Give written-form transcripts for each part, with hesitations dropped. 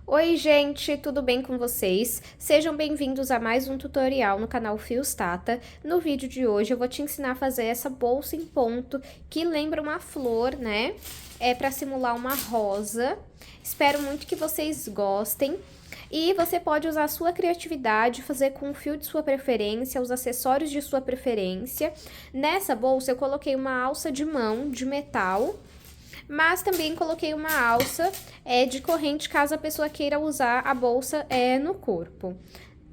Oi gente, tudo bem com vocês? Sejam bem-vindos a mais um tutorial no canal Fios Tata. No vídeo de hoje eu vou te ensinar a fazer essa bolsa em ponto que lembra uma flor, né? É para simular uma rosa. Espero muito que vocês gostem. E você pode usar a sua criatividade, fazer com o fio de sua preferência, os acessórios de sua preferência. Nessa bolsa eu coloquei uma alça de mão de metal, mas também coloquei uma alça de corrente caso a pessoa queira usar a bolsa no corpo.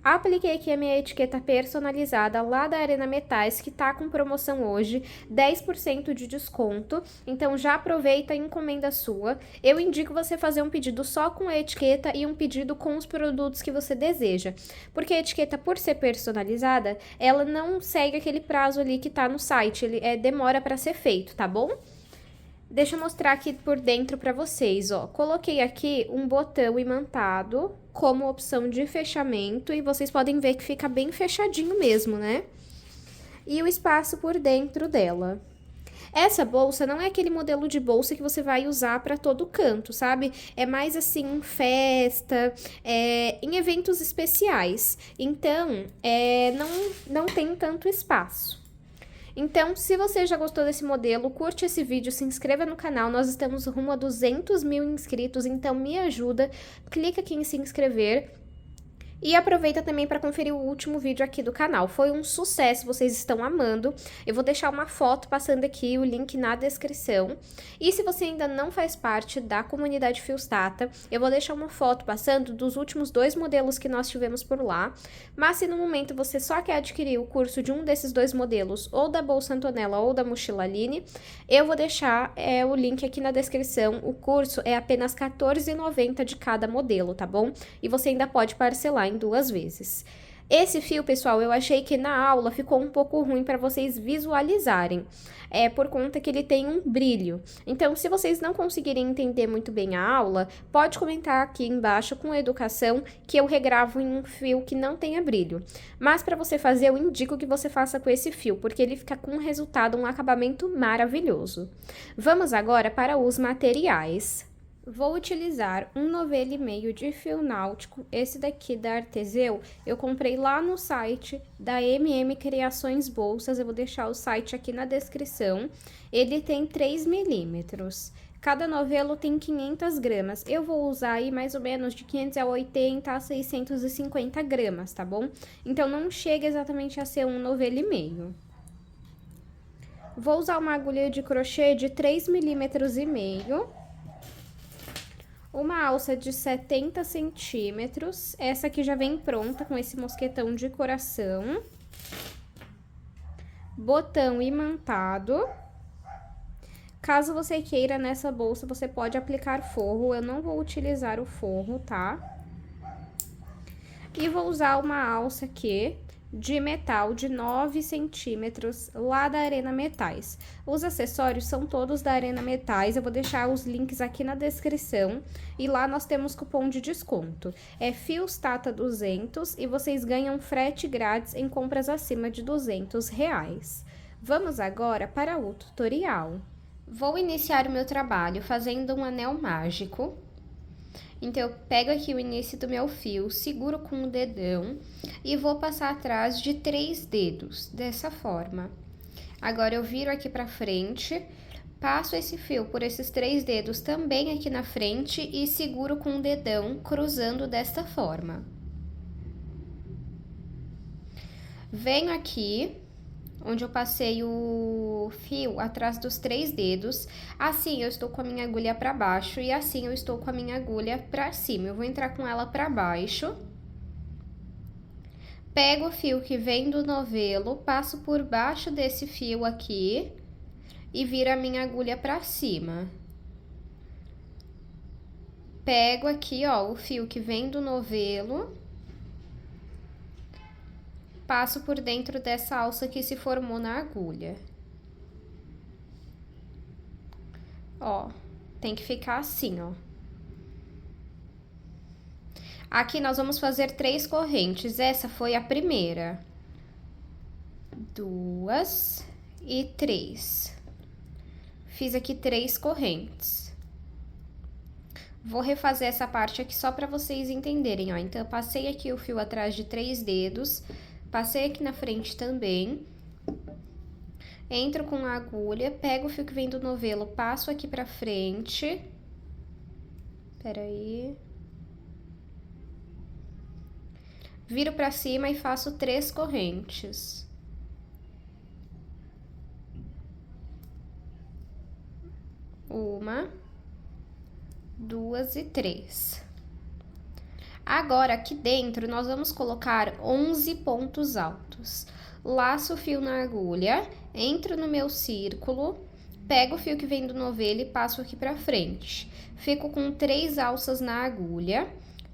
Apliquei aqui a minha etiqueta personalizada lá da Arena Metais, que tá com promoção hoje, 10% de desconto. Então já aproveita a encomenda sua. Eu indico você fazer um pedido só com a etiqueta e um pedido com os produtos que você deseja. Porque a etiqueta, por ser personalizada, ela não segue aquele prazo ali que tá no site, ele demora para ser feito, tá bom? Deixa eu mostrar aqui por dentro para vocês, ó. Coloquei aqui um botão imantado como opção de fechamento e vocês podem ver que fica bem fechadinho mesmo, né? E o espaço por dentro dela. Essa bolsa não é aquele modelo de bolsa que você vai usar para todo canto, sabe? É mais assim em festa, em eventos especiais. Então, não tem tanto espaço. Então, se você já gostou desse modelo, curte esse vídeo, se inscreva no canal, nós estamos rumo a 200 mil inscritos, então me ajuda, clica aqui em se inscrever. E aproveita também para conferir o último vídeo aqui do canal. Foi um sucesso, vocês estão amando. Eu vou deixar uma foto passando aqui, o link na descrição. E se você ainda não faz parte da comunidade Fios Tata, eu vou deixar uma foto passando dos últimos 2 modelos que nós tivemos por lá. Mas se no momento você só quer adquirir o curso de um desses 2 modelos, ou da Bolsa Antonella ou da Mochila Aline, eu vou deixar o link aqui na descrição. O curso é apenas R$ 14,90 de cada modelo, tá bom? E você ainda pode parcelar em 2 vezes. Esse fio, pessoal, eu achei que na aula ficou um pouco ruim para vocês visualizarem, por conta que ele tem um brilho. Então, se vocês não conseguirem entender muito bem a aula, pode comentar aqui embaixo com a educação que eu regravo em um fio que não tenha brilho. Mas para você fazer, eu indico que você faça com esse fio, porque ele fica com um resultado, um acabamento maravilhoso. Vamos agora para os materiais. Vou utilizar um novelo e meio de fio náutico, esse daqui da Arteseu, eu comprei lá no site da MM Criações Bolsas, eu vou deixar o site aqui na descrição, ele tem 3 milímetros. Cada novelo tem 500 gramas, eu vou usar aí mais ou menos de 580 a 650 gramas, tá bom? Então não chega exatamente a ser um novelo e meio. Vou usar uma agulha de crochê de 3 milímetros e meio. Uma alça de 70 centímetros, essa aqui já vem pronta com esse mosquetão de coração. Botão imantado. Caso você queira nessa bolsa, você pode aplicar forro, eu não vou utilizar o forro, tá? E vou usar uma alça aqui de metal de 9 centímetros lá da Arena Metais. Os acessórios são todos da Arena Metais, eu vou deixar os links aqui na descrição e lá nós temos cupom de desconto. É Fios Tata 200 e vocês ganham frete grátis em compras acima de R$ 200. Vamos agora para o tutorial. Vou iniciar o meu trabalho fazendo um anel mágico. Então, eu pego aqui o início do meu fio, seguro com o dedão e vou passar atrás de 3 dedos, dessa forma. Agora, eu viro aqui pra frente, passo esse fio por esses 3 dedos também aqui na frente e seguro com o dedão, cruzando desta forma. Venho aqui onde eu passei o fio atrás dos 3 dedos, assim eu estou com a minha agulha para baixo e assim eu estou com a minha agulha para cima. Eu vou entrar com ela para baixo, pego o fio que vem do novelo, passo por baixo desse fio aqui e viro a minha agulha para cima. Pego aqui, ó, o fio que vem do novelo, passo por dentro dessa alça que se formou na agulha. Ó, tem que ficar assim, ó. Aqui nós vamos fazer 3 correntes, essa foi a primeira. 2 e 3. Fiz aqui 3 correntes. Vou refazer essa parte aqui só para vocês entenderem, ó. Então, eu passei aqui o fio atrás de 3 dedos, passei aqui na frente também. Entro com a agulha, pego o fio que vem do novelo, passo aqui pra frente. Peraí. Viro pra cima e faço 3 correntes. Uma, 2 e 3. Agora, aqui dentro, nós vamos colocar 11 pontos altos. Laço o fio na agulha, entro no meu círculo, pego o fio que vem do novelo e passo aqui pra frente. Fico com 3 alças na agulha,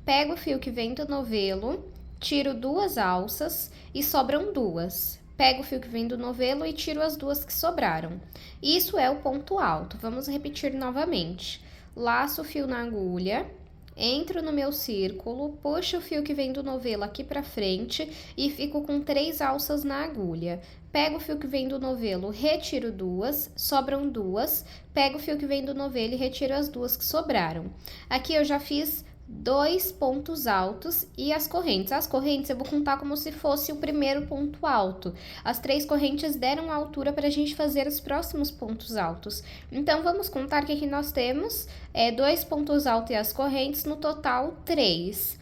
pego o fio que vem do novelo, tiro 2 alças e sobram 2. Pego o fio que vem do novelo e tiro as 2 que sobraram. Isso é o ponto alto. Vamos repetir novamente. Laço o fio na agulha, entro no meu círculo, puxo o fio que vem do novelo aqui pra frente e fico com 3 alças na agulha. Pego o fio que vem do novelo, retiro 2, sobram 2. Pego o fio que vem do novelo e retiro as 2 que sobraram. Aqui eu já fiz 2 pontos altos e as correntes. As correntes eu vou contar como se fosse o primeiro ponto alto. As 3 correntes deram a altura para a gente fazer os próximos pontos altos. Então, vamos contar que aqui nós temos 2 pontos altos e as correntes, no total 3.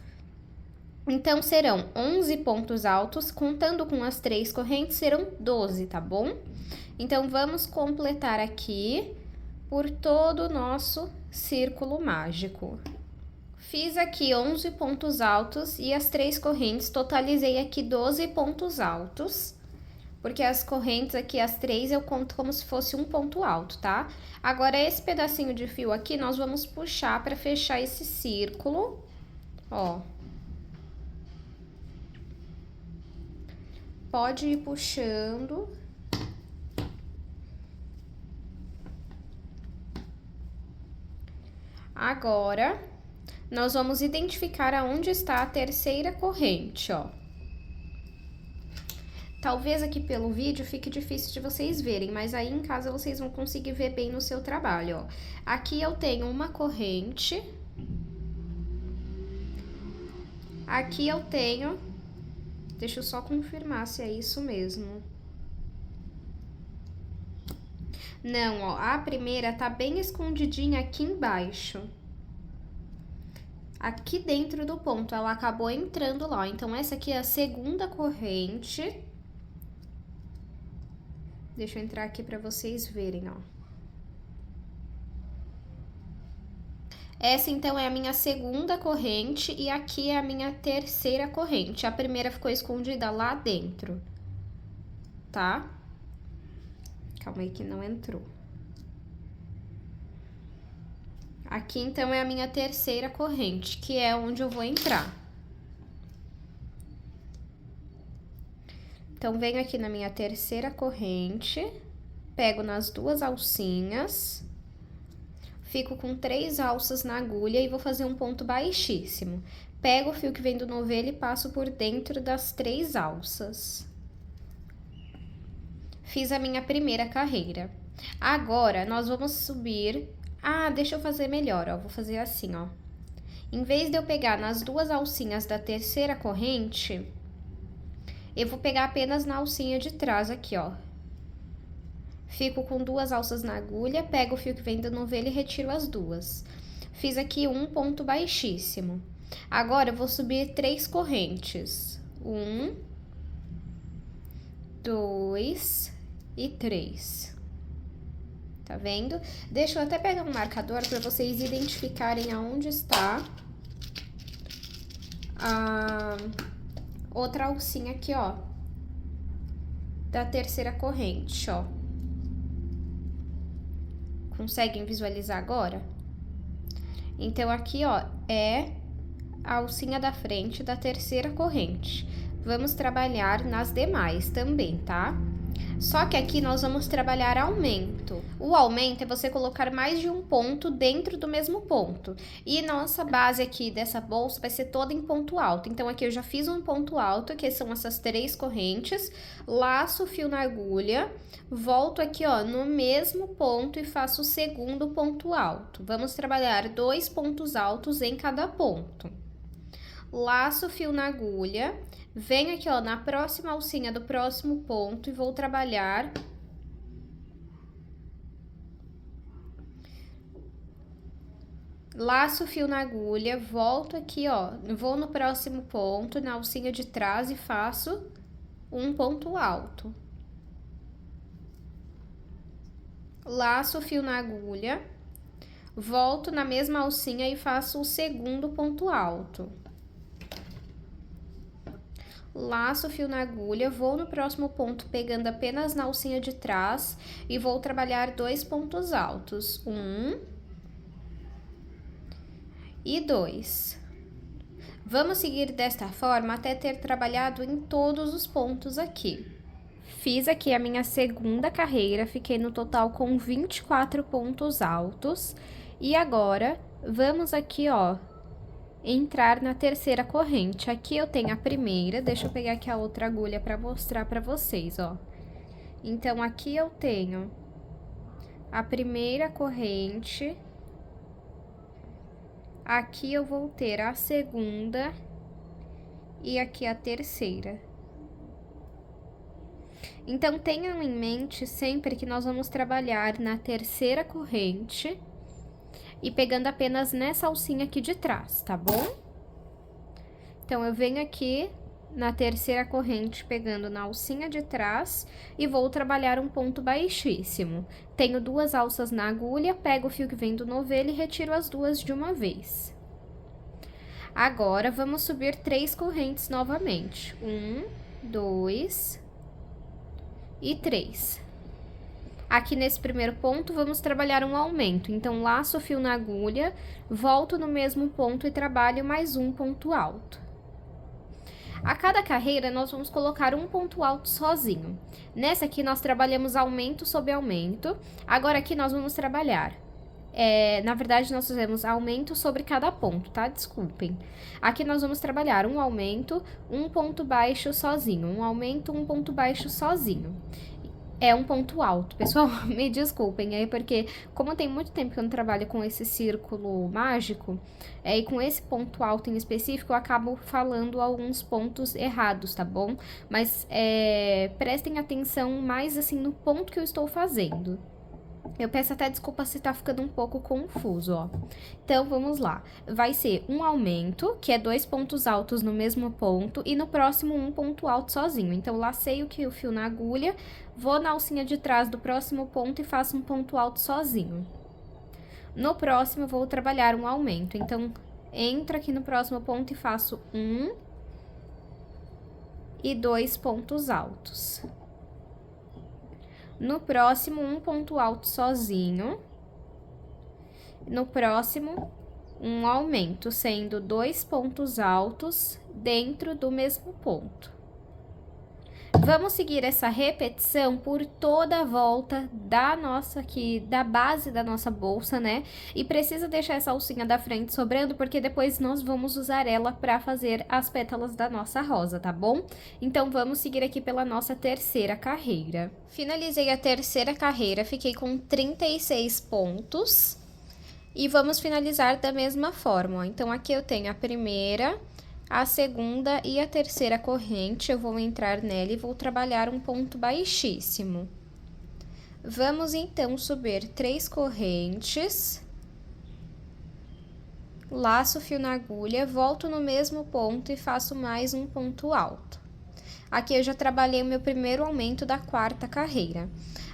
Então, serão 11 pontos altos, contando com as 3 correntes, serão 12, tá bom? Então, vamos completar aqui por todo o nosso círculo mágico. Fiz aqui 11 pontos altos e as 3 correntes, totalizei aqui 12 pontos altos, porque as correntes aqui, as 3, eu conto como se fosse um ponto alto, tá? Agora, esse pedacinho de fio aqui, nós vamos puxar para fechar esse círculo, ó. Pode ir puxando. Agora, nós vamos identificar aonde está a terceira corrente, ó. Talvez aqui pelo vídeo fique difícil de vocês verem, mas aí em casa vocês vão conseguir ver bem no seu trabalho, ó. Aqui eu tenho uma corrente. Aqui eu tenho... Deixa eu só confirmar se é isso mesmo. Não, ó, a primeira tá bem escondidinha aqui embaixo. Aqui dentro do ponto, ela acabou entrando lá, ó. Então, essa aqui é a segunda corrente. Deixa eu entrar aqui pra vocês verem, ó. Essa, então, é a minha segunda corrente e aqui é a minha terceira corrente. A primeira ficou escondida lá dentro, tá? Calma aí que não entrou. Aqui, então, é a minha terceira corrente, que é onde eu vou entrar. Então, venho aqui na minha terceira corrente, pego nas 2 alcinhas, fico com 3 alças na agulha e vou fazer um ponto baixíssimo. Pego o fio que vem do novelo e passo por dentro das 3 alças. Fiz a minha primeira carreira. Agora, nós vamos subir... Ah, deixa eu fazer melhor, ó. Vou fazer assim, ó. Em vez de eu pegar nas 2 alcinhas da terceira corrente, eu vou pegar apenas na alcinha de trás aqui, ó. Fico com 2 alças na agulha, pego o fio que vem do novelo e retiro as 2. Fiz aqui um ponto baixíssimo. Agora, eu vou subir 3 correntes. 1, 2 e 3. Tá vendo? Deixa eu até pegar um marcador para vocês identificarem aonde está a outra alcinha aqui, ó, da terceira corrente, ó. Conseguem visualizar agora? Então, aqui, ó, é a alcinha da frente da terceira corrente. Vamos trabalhar nas demais também, tá? Só que aqui nós vamos trabalhar aumento. O aumento é você colocar mais de um ponto dentro do mesmo ponto. E nossa base aqui dessa bolsa vai ser toda em ponto alto. Então, aqui eu já fiz um ponto alto, que são essas 3 correntes. Laço o fio na agulha, volto aqui, ó, no mesmo ponto e faço o segundo ponto alto. Vamos trabalhar 2 pontos altos em cada ponto. Laço o fio na agulha, venho aqui, ó, na próxima alcinha do próximo ponto e vou trabalhar laço o fio na agulha, volto aqui, ó, vou no próximo ponto, na alcinha de trás e faço um ponto alto. Laço o fio na agulha, volto na mesma alcinha e faço o segundo ponto alto. Laço o fio na agulha, vou no próximo ponto pegando apenas na alcinha de trás e vou trabalhar 2 pontos altos, 1 e 2. Vamos seguir desta forma até ter trabalhado em todos os pontos aqui. Fiz aqui a minha segunda carreira, fiquei no total com 24 pontos altos. E agora, vamos aqui, ó, entrar na terceira corrente. Aqui eu tenho a primeira, deixa eu pegar aqui a outra agulha para mostrar para vocês, ó. Então, aqui eu tenho a primeira corrente, aqui eu vou ter a segunda e aqui a terceira. Então, tenham em mente sempre que nós vamos trabalhar na terceira corrente e pegando apenas nessa alcinha aqui de trás, tá bom? Então, eu venho aqui na terceira corrente pegando na alcinha de trás e vou trabalhar um ponto baixíssimo. Tenho 2 alças na agulha, pego o fio que vem do novelo e retiro as 2 de uma vez. Agora, vamos subir 3 correntes novamente. 1, 2 e 3. Aqui nesse primeiro ponto, vamos trabalhar um aumento. Então, laço o fio na agulha, volto no mesmo ponto e trabalho mais um ponto alto. A cada carreira, nós vamos colocar um ponto alto sozinho. Nessa aqui, nós trabalhamos aumento sobre aumento. Agora, aqui, nós vamos trabalhar. Na verdade, nós fizemos aumento sobre cada ponto, tá? Desculpem. Aqui, nós vamos trabalhar um aumento, um ponto baixo sozinho. Um aumento, um ponto baixo sozinho. É um ponto alto, pessoal, me desculpem aí, porque como tem muito tempo que eu não trabalho com esse círculo mágico, e com esse ponto alto em específico, eu acabo falando alguns pontos errados, tá bom? Mas prestem atenção mais, assim, no ponto que eu estou fazendo. Eu peço até desculpa se tá ficando um pouco confuso, ó. Então, vamos lá. Vai ser um aumento, que é 2 pontos altos no mesmo ponto, e no próximo um ponto alto sozinho. Então, lacei o fio na agulha, vou na alcinha de trás do próximo ponto e faço um ponto alto sozinho. No próximo, eu vou trabalhar um aumento. Então, entro aqui no próximo ponto e faço 1 e 2 pontos altos. No próximo, um ponto alto sozinho. No próximo, um aumento, sendo 2 pontos altos dentro do mesmo ponto. Vamos seguir essa repetição por toda a volta da da base da nossa bolsa, né? E precisa deixar essa alcinha da frente sobrando, porque depois nós vamos usar ela para fazer as pétalas da nossa rosa, tá bom? Então, vamos seguir aqui pela nossa terceira carreira. Finalizei a terceira carreira, fiquei com 36 pontos. E vamos finalizar da mesma forma, ó. Então, aqui eu tenho a primeira, a segunda e a terceira corrente, eu vou entrar nela e vou trabalhar um ponto baixíssimo. Vamos, então, subir 3 correntes, laço o fio na agulha, volto no mesmo ponto e faço mais um ponto alto. Aqui eu já trabalhei o meu primeiro aumento da quarta carreira.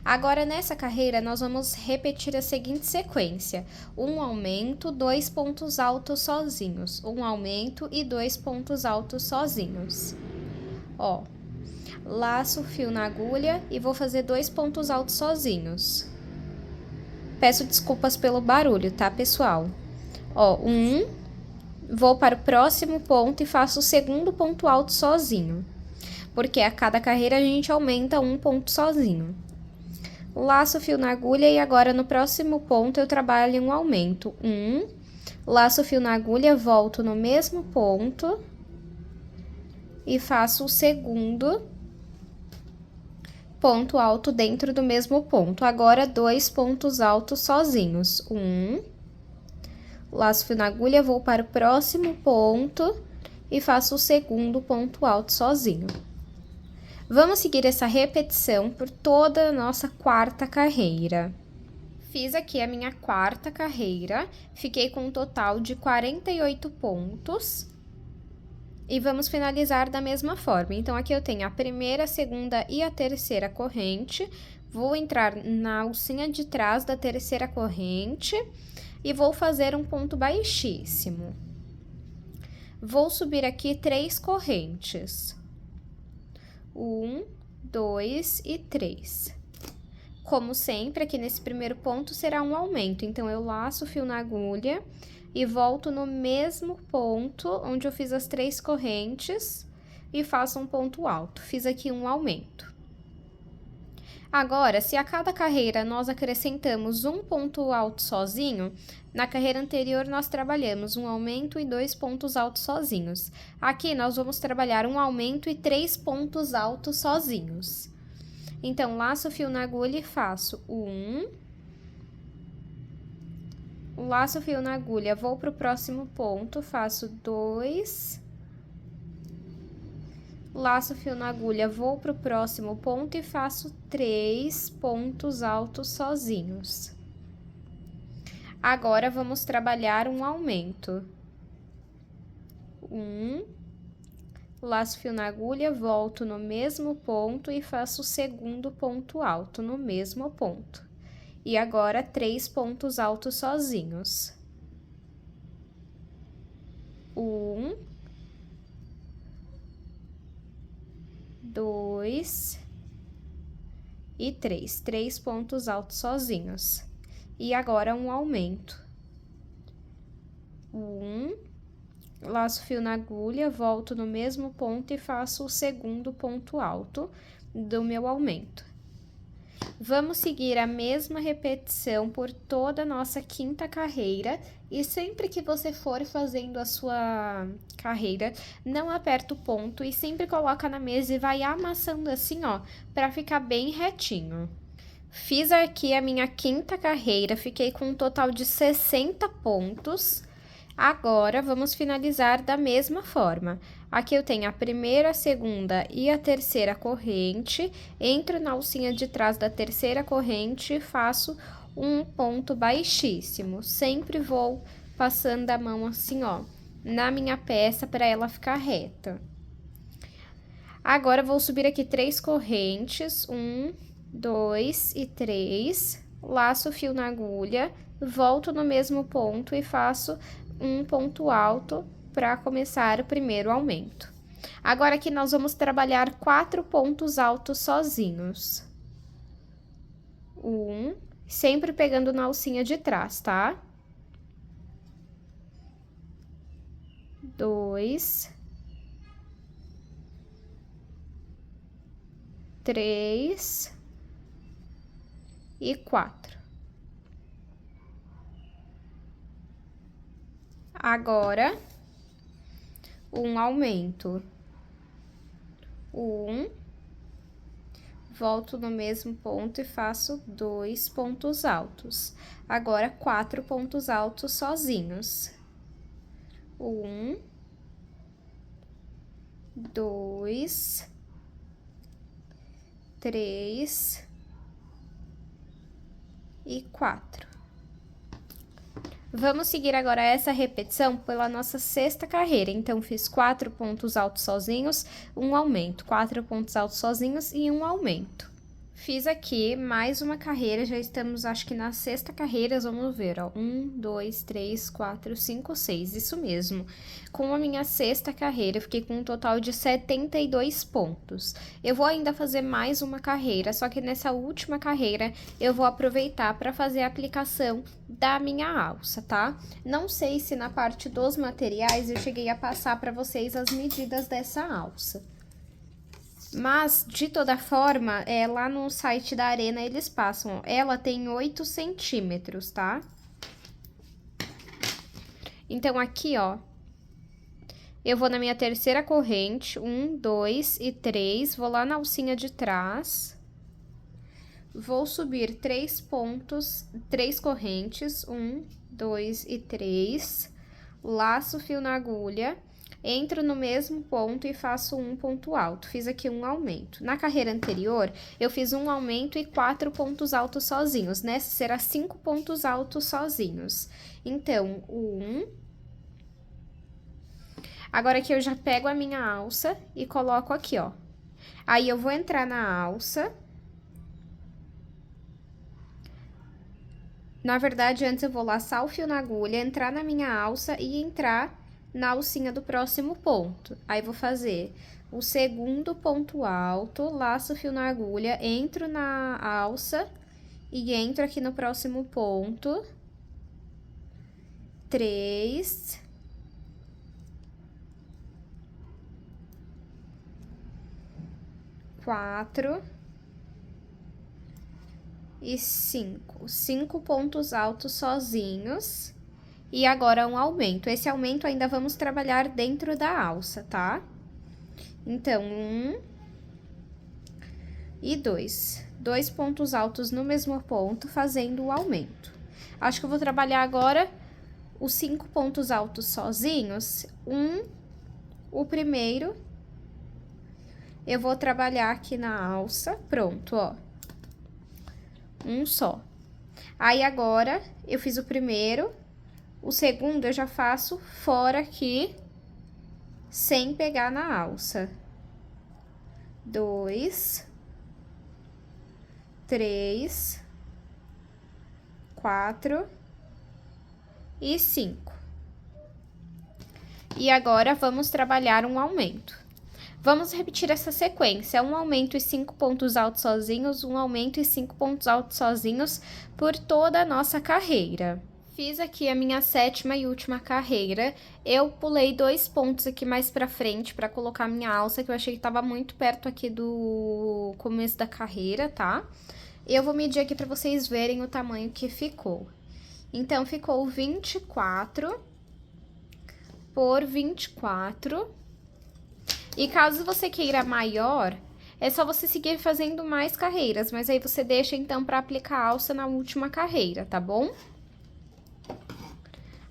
Agora, nessa carreira, nós vamos repetir a seguinte sequência: um aumento, 2 pontos altos sozinhos, um aumento e 2 pontos altos sozinhos. Ó, laço o fio na agulha e vou fazer 2 pontos altos sozinhos. Peço desculpas pelo barulho, tá, pessoal? Ó, vou para o próximo ponto e faço o segundo ponto alto sozinho. porque a cada carreira a gente aumenta um ponto sozinho. Laço o fio na agulha e agora no próximo ponto eu trabalho um aumento. Laço o fio na agulha, volto no mesmo ponto e faço o segundo ponto alto dentro do mesmo ponto. Agora, 2 pontos altos sozinhos. Laço o fio na agulha, vou para o próximo ponto e faço o segundo ponto alto sozinho. Vamos seguir essa repetição por toda a nossa quarta carreira. Fiz aqui a minha quarta carreira, fiquei com um total de 48 pontos. E vamos finalizar da mesma forma. Então, aqui eu tenho a primeira, a segunda e a terceira corrente. Vou entrar na alcinha de trás da terceira corrente e vou fazer um ponto baixíssimo. Vou subir aqui 3 correntes. 1, 2 e 3. Como sempre, aqui nesse primeiro ponto será um aumento. Então, eu laço o fio na agulha e volto no mesmo ponto onde eu fiz as 3 correntes e faço um ponto alto. Fiz aqui um aumento. Agora, se a cada carreira nós acrescentamos um ponto alto sozinho, na carreira anterior nós trabalhamos um aumento e 2 pontos altos sozinhos. Aqui nós vamos trabalhar um aumento e 3 pontos altos sozinhos. Então, laço o fio na agulha e faço 1, laço o fio na agulha, vou para o próximo ponto, faço 2, laço o fio na agulha, vou para o próximo ponto e faço 3 pontos altos sozinhos. Agora, vamos trabalhar um aumento. 1, laço o fio na agulha, volto no mesmo ponto e faço o segundo ponto alto no mesmo ponto. E agora, 3 pontos altos sozinhos. 1, 2 e 3. 3 pontos altos sozinhos. E agora, um aumento. 1, laço o fio na agulha, volto no mesmo ponto e faço o segundo ponto alto do meu aumento. Vamos seguir a mesma repetição por toda a nossa quinta carreira e sempre que você for fazendo a sua carreira, não aperta o ponto e sempre coloca na mesa e vai amassando assim, ó, para ficar bem retinho. Fiz aqui a minha quinta carreira, fiquei com um total de 60 pontos. Agora, vamos finalizar da mesma forma. Aqui eu tenho a primeira, a segunda e a terceira corrente, entro na alcinha de trás da terceira corrente e faço um ponto baixíssimo. Sempre vou passando a mão assim, ó, na minha peça para ela ficar reta. Agora, vou subir aqui 3 correntes, 1, 2 e 3, laço o fio na agulha, volto no mesmo ponto e faço um ponto alto para começar o primeiro aumento. Agora, aqui nós vamos trabalhar 4 pontos altos sozinhos. 1, sempre pegando na alcinha de trás, tá? 2, 3 e 4. Agora, um aumento. 1, volto no mesmo ponto e faço 2 pontos altos. Agora, 4 pontos altos sozinhos. 1, 2, 3 e 4. Vamos seguir agora essa repetição pela nossa sexta carreira. Então, fiz 4 pontos altos sozinhos, um aumento, 4 pontos altos sozinhos e um aumento. Fiz aqui mais uma carreira, já estamos, acho que na sexta carreira, vamos ver, ó. 1, 2, 3, 4, 5, 6, isso mesmo. Com a minha sexta carreira, eu fiquei com um total de 72 pontos. Eu vou ainda fazer mais uma carreira, só que nessa última carreira, eu vou aproveitar para fazer a aplicação da minha alça, tá? Não sei se na parte dos materiais eu cheguei a passar para vocês as medidas dessa alça. Mas, de toda forma, lá no site da Arena eles passam, ó, ela tem 8 centímetros, tá? Então, aqui, ó, eu vou na minha terceira corrente, 1, 2 e 3, vou lá na alcinha de trás, vou subir 3 pontos, 3 correntes, 1, 2 e 3, laço o fio na agulha, entro no mesmo ponto e faço um ponto alto, fiz aqui um aumento. Na carreira anterior, eu fiz um aumento e 4 pontos altos sozinhos, nessa será 5 pontos altos sozinhos. Então, 1... Agora aqui eu já pego a minha alça e coloco aqui, ó. Aí eu vou entrar na alça. Na verdade, antes eu vou laçar o fio na agulha, entrar na minha alça e entrar na alcinha do próximo ponto. Aí, vou fazer o segundo ponto alto, laço o fio na agulha, entro na alça e entro aqui no próximo ponto. 3... 4 e 5. 5 pontos altos sozinhos. E agora um aumento. Esse aumento ainda vamos trabalhar dentro da alça, tá? Então, 1 e 2. 2 pontos altos no mesmo ponto, fazendo o aumento. Acho que eu vou trabalhar agora os 5 pontos altos sozinhos. O primeiro... Eu vou trabalhar aqui na alça, pronto, ó. Um só. Aí, agora, eu fiz o primeiro, o segundo eu já faço fora aqui, sem pegar na alça. 2, 3, 4 e 5. E agora, vamos trabalhar um aumento. Vamos repetir essa sequência, um aumento e 5 pontos altos sozinhos, um aumento e 5 pontos altos sozinhos por toda a nossa carreira. Fiz aqui a minha 7ª e última carreira, eu pulei 2 pontos aqui mais pra frente pra colocar minha alça, que eu achei que tava muito perto aqui do começo da carreira, tá? Eu vou medir aqui pra vocês verem o tamanho que ficou. Então, ficou 24 por 24... E caso você queira maior, é só você seguir fazendo mais carreiras, mas aí você deixa, então, para aplicar a alça na última carreira, tá bom?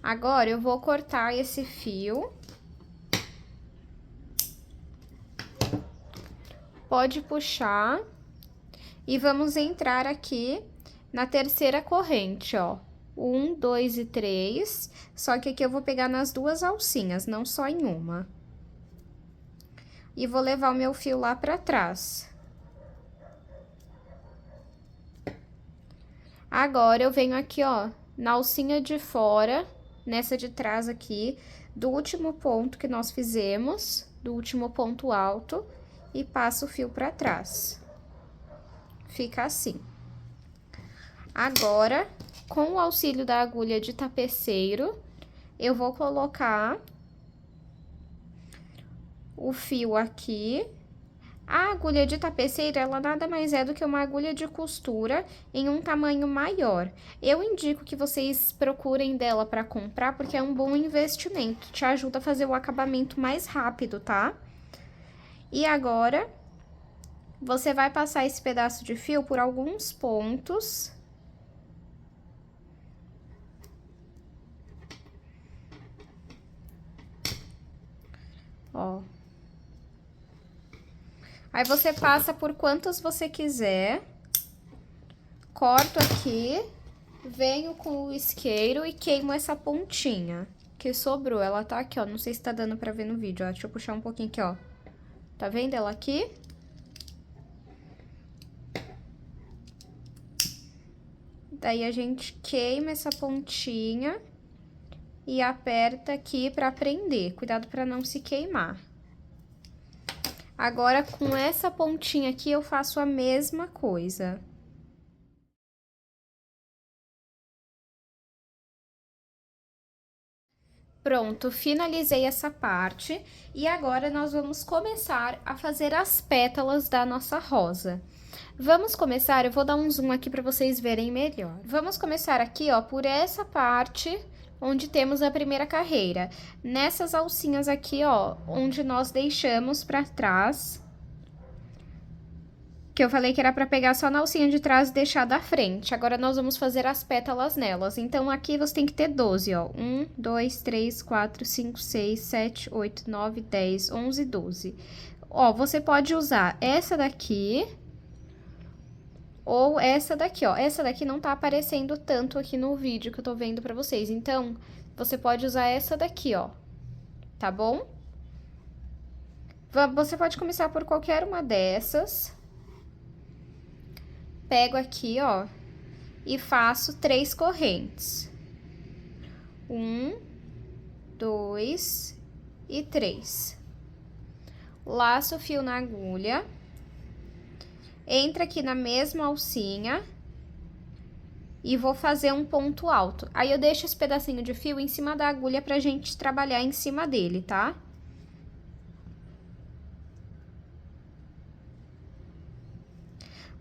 Agora, eu vou cortar esse fio. Pode puxar. E vamos entrar aqui na terceira corrente, ó. 1, 2 e 3, só que aqui eu vou pegar nas 2 alcinhas, não só em uma. E vou levar o meu fio lá pra trás. Agora, eu venho aqui, ó, na alcinha de fora, nessa de trás aqui, do último ponto que nós fizemos, do último ponto alto, e passo o fio pra trás. Fica assim. Agora, com o auxílio da agulha de tapeceiro, eu vou colocar o fio aqui. A agulha de tapeceiro, ela nada mais é do que uma agulha de costura em um tamanho maior. Eu indico que vocês procurem dela para comprar, porque é um bom investimento, te ajuda a fazer o acabamento mais rápido, tá? E agora, você vai passar esse pedaço de fio por alguns pontos. Ó. Aí, você passa por quantos você quiser, corto aqui, venho com o isqueiro e queimo essa pontinha que sobrou. Ela tá aqui, ó, não sei se tá dando pra ver no vídeo, ó. Deixa eu puxar um pouquinho aqui, ó. Tá vendo ela aqui? Daí, a gente queima essa pontinha e aperta aqui pra prender. Cuidado pra não se queimar. Agora, com essa pontinha aqui, eu faço a mesma coisa. Pronto, finalizei essa parte e agora nós vamos começar a fazer as pétalas da nossa rosa. Vamos começar, eu vou dar um zoom aqui para vocês verem melhor. Vamos começar aqui, ó, por essa parte onde temos a primeira carreira. Nessas alcinhas aqui, ó, onde nós deixamos para trás, que eu falei que era para pegar só na alcinha de trás e deixar da frente. Agora, nós vamos fazer as pétalas nelas. Então, aqui você tem que ter 12, ó. 1, 2, 3, 4, 5, 6, 7, 8, 9, 10, 11, 12. Ó, você pode usar essa daqui ou essa daqui, ó. Essa daqui não tá aparecendo tanto aqui no vídeo que eu tô vendo pra vocês. Então, você pode usar essa daqui, ó. Tá bom? Você pode começar por qualquer uma dessas. Pego aqui, ó, e faço 3 correntes. 1, 2 e 3. Laço o fio na agulha. Entra aqui na mesma alcinha. E vou fazer um ponto alto. Aí, eu deixo esse pedacinho de fio em cima da agulha pra gente trabalhar em cima dele, tá?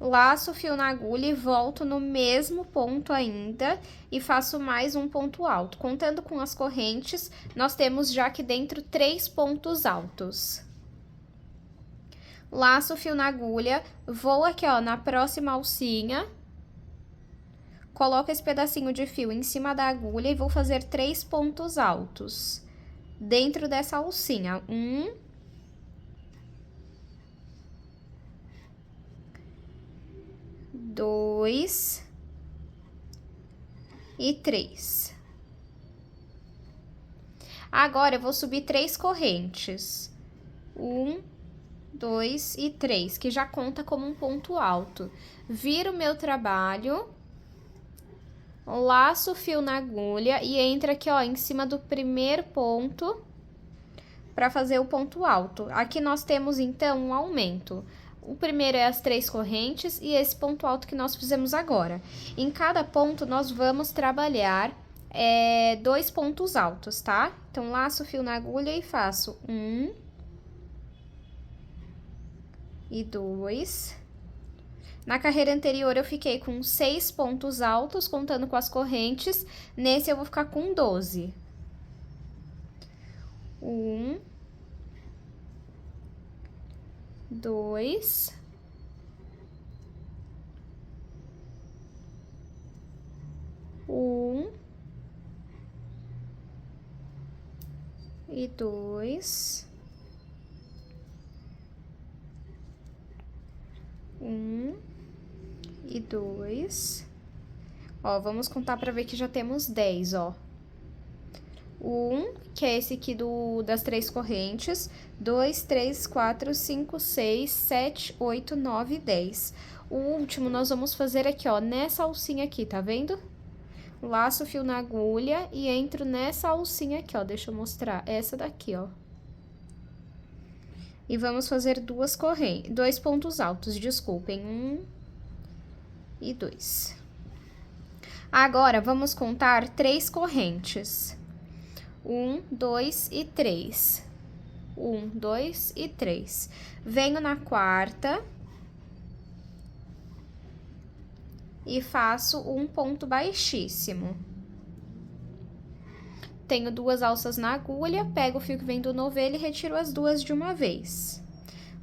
Laço o fio na agulha e volto no mesmo ponto ainda e faço mais um ponto alto. Contando com as correntes, nós temos já aqui dentro 3 pontos altos. Laço o fio na agulha, vou aqui, ó, na próxima alcinha, coloco esse pedacinho de fio em cima da agulha e vou fazer 3 pontos altos dentro dessa alcinha. 1, 2 e 3. Agora, eu vou subir 3 correntes. 1, 2 e 3, que já conta como um ponto alto. Viro o meu trabalho, laço o fio na agulha e entra aqui, ó, em cima do primeiro ponto para fazer o ponto alto. Aqui nós temos, então, um aumento. O primeiro é as 3 correntes e esse ponto alto que nós fizemos agora. Em cada ponto, nós vamos trabalhar 2 pontos altos, tá? Então, laço o fio na agulha e faço 1 e 2. Na carreira anterior, eu fiquei com 6 pontos altos, contando com as correntes. Nesse, eu vou ficar com 12. 1, 2, 1 e 2, 1 e 2. Ó, vamos contar para ver que já temos 10, ó. 1, que é esse aqui das 3 correntes, 2, 3, 4, 5, 6, 7, 8, 9 e 10. O último nós vamos fazer aqui, ó, nessa alcinha aqui, tá vendo? Laço o fio na agulha e entro nessa alcinha aqui, ó, deixa eu mostrar, essa daqui, ó. E vamos fazer 2 pontos altos, desculpem, 1 e 2. Agora, vamos contar 3 correntes. 1, 2 e 3. 1, 2 e 3. Venho na quarta e faço um ponto baixíssimo. Tenho 2 alças na agulha, pego o fio que vem do novelo e retiro as 2 de uma vez.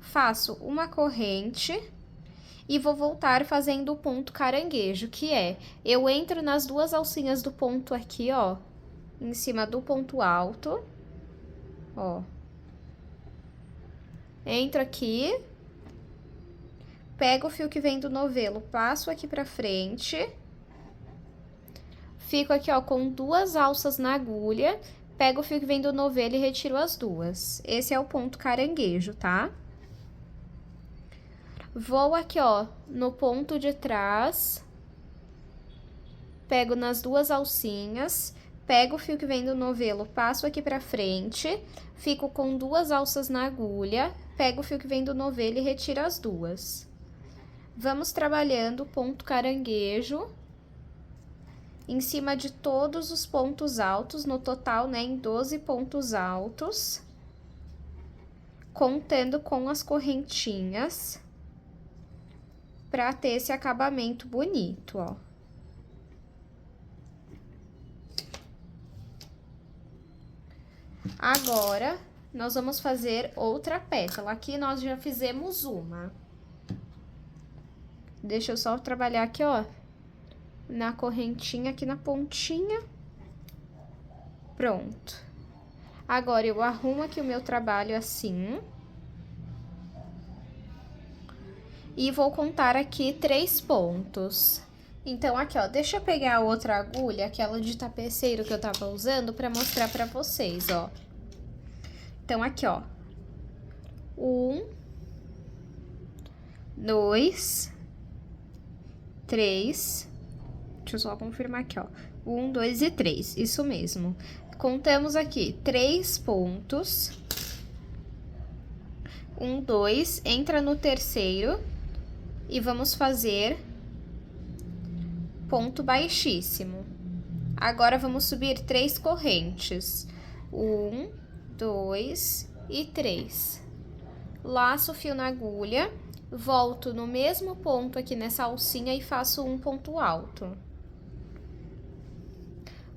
Faço uma corrente e vou voltar fazendo o ponto caranguejo, que é, eu entro nas 2 alcinhas do ponto aqui, ó, em cima do ponto alto, ó. Entro aqui, pego o fio que vem do novelo, passo aqui pra frente, fico aqui, ó, com 2 alças na agulha, pego o fio que vem do novelo e retiro as 2. Esse é o ponto caranguejo, tá? Vou aqui, ó, no ponto de trás, pego nas 2 alcinhas, pego o fio que vem do novelo, passo aqui pra frente, fico com 2 alças na agulha, pego o fio que vem do novelo e retiro as 2. Vamos trabalhando o ponto caranguejo em cima de todos os pontos altos, no total, né, em 12 pontos altos, contando com as correntinhas, pra ter esse acabamento bonito, ó. Agora, nós vamos fazer outra pétala. Aqui nós já fizemos uma. Deixa eu só trabalhar aqui, ó, na correntinha, aqui na pontinha. Pronto. Agora, eu arrumo aqui o meu trabalho assim. E vou contar aqui 3 pontos. Então, aqui, ó, deixa eu pegar a outra agulha, aquela de tapeceiro que eu tava usando, pra mostrar pra vocês, ó. Então, aqui, ó. 1, 2, 3. Deixa eu só confirmar aqui, ó. 1, 2 e 3, isso mesmo. Contamos aqui 3 pontos. 1, 2, entra no terceiro e vamos fazer ponto baixíssimo. Agora, vamos subir 3 correntes. 1, 2 e 3. Laço o fio na agulha, volto no mesmo ponto aqui nessa alcinha e faço um ponto alto.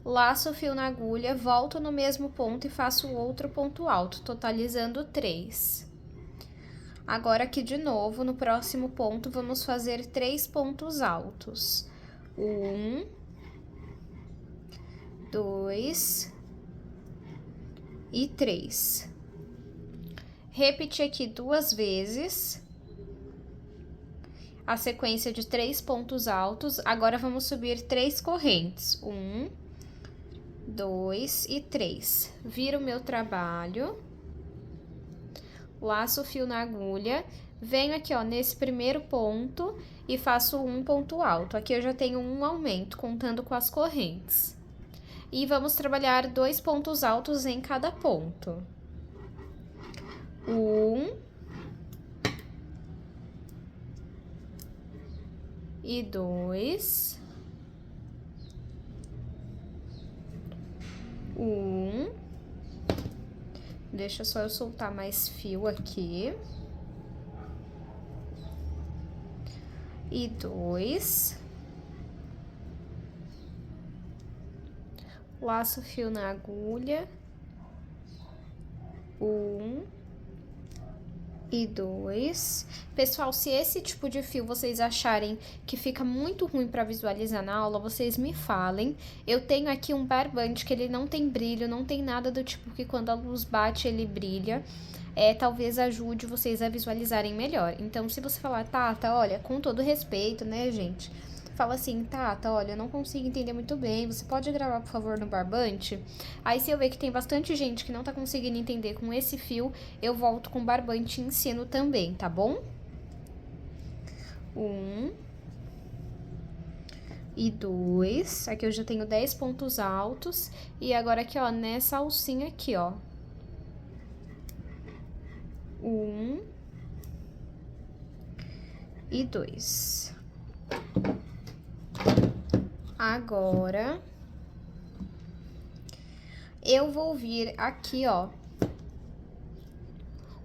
Laço o fio na agulha, volto no mesmo ponto e faço outro ponto alto, totalizando 3. Agora, aqui de novo, no próximo ponto, vamos fazer 3 pontos altos. 1, 2 e 3. Repetir aqui 2 vezes a sequência de 3 pontos altos. Agora, vamos subir 3 correntes. 1, 2 e 3. Viro o meu trabalho, laço o fio na agulha, venho aqui, ó, nesse primeiro ponto e faço um ponto alto. Aqui eu já tenho um aumento, contando com as correntes. E vamos trabalhar 2 pontos altos em cada ponto. 1 e 2. 1. Deixa só eu soltar mais fio aqui. E 2. Laço o fio na agulha. 1 e 2. Pessoal, se esse tipo de fio vocês acharem que fica muito ruim para visualizar na aula, vocês me falem. Eu tenho aqui um barbante que ele não tem brilho, não tem nada do tipo que quando a luz bate ele brilha. Talvez ajude vocês a visualizarem melhor. Então, se você falar, Tata, olha, com todo respeito, né, gente? Fala assim, Tata, olha, eu não consigo entender muito bem, você pode gravar, por favor, no barbante? Aí, se eu ver que tem bastante gente que não tá conseguindo entender com esse fio, eu volto com barbante e ensino também, tá bom? 1 e 2. Aqui eu já tenho 10 pontos altos. E agora aqui, ó, nessa alcinha aqui, ó. 1 e 2. Agora, eu vou vir aqui, ó,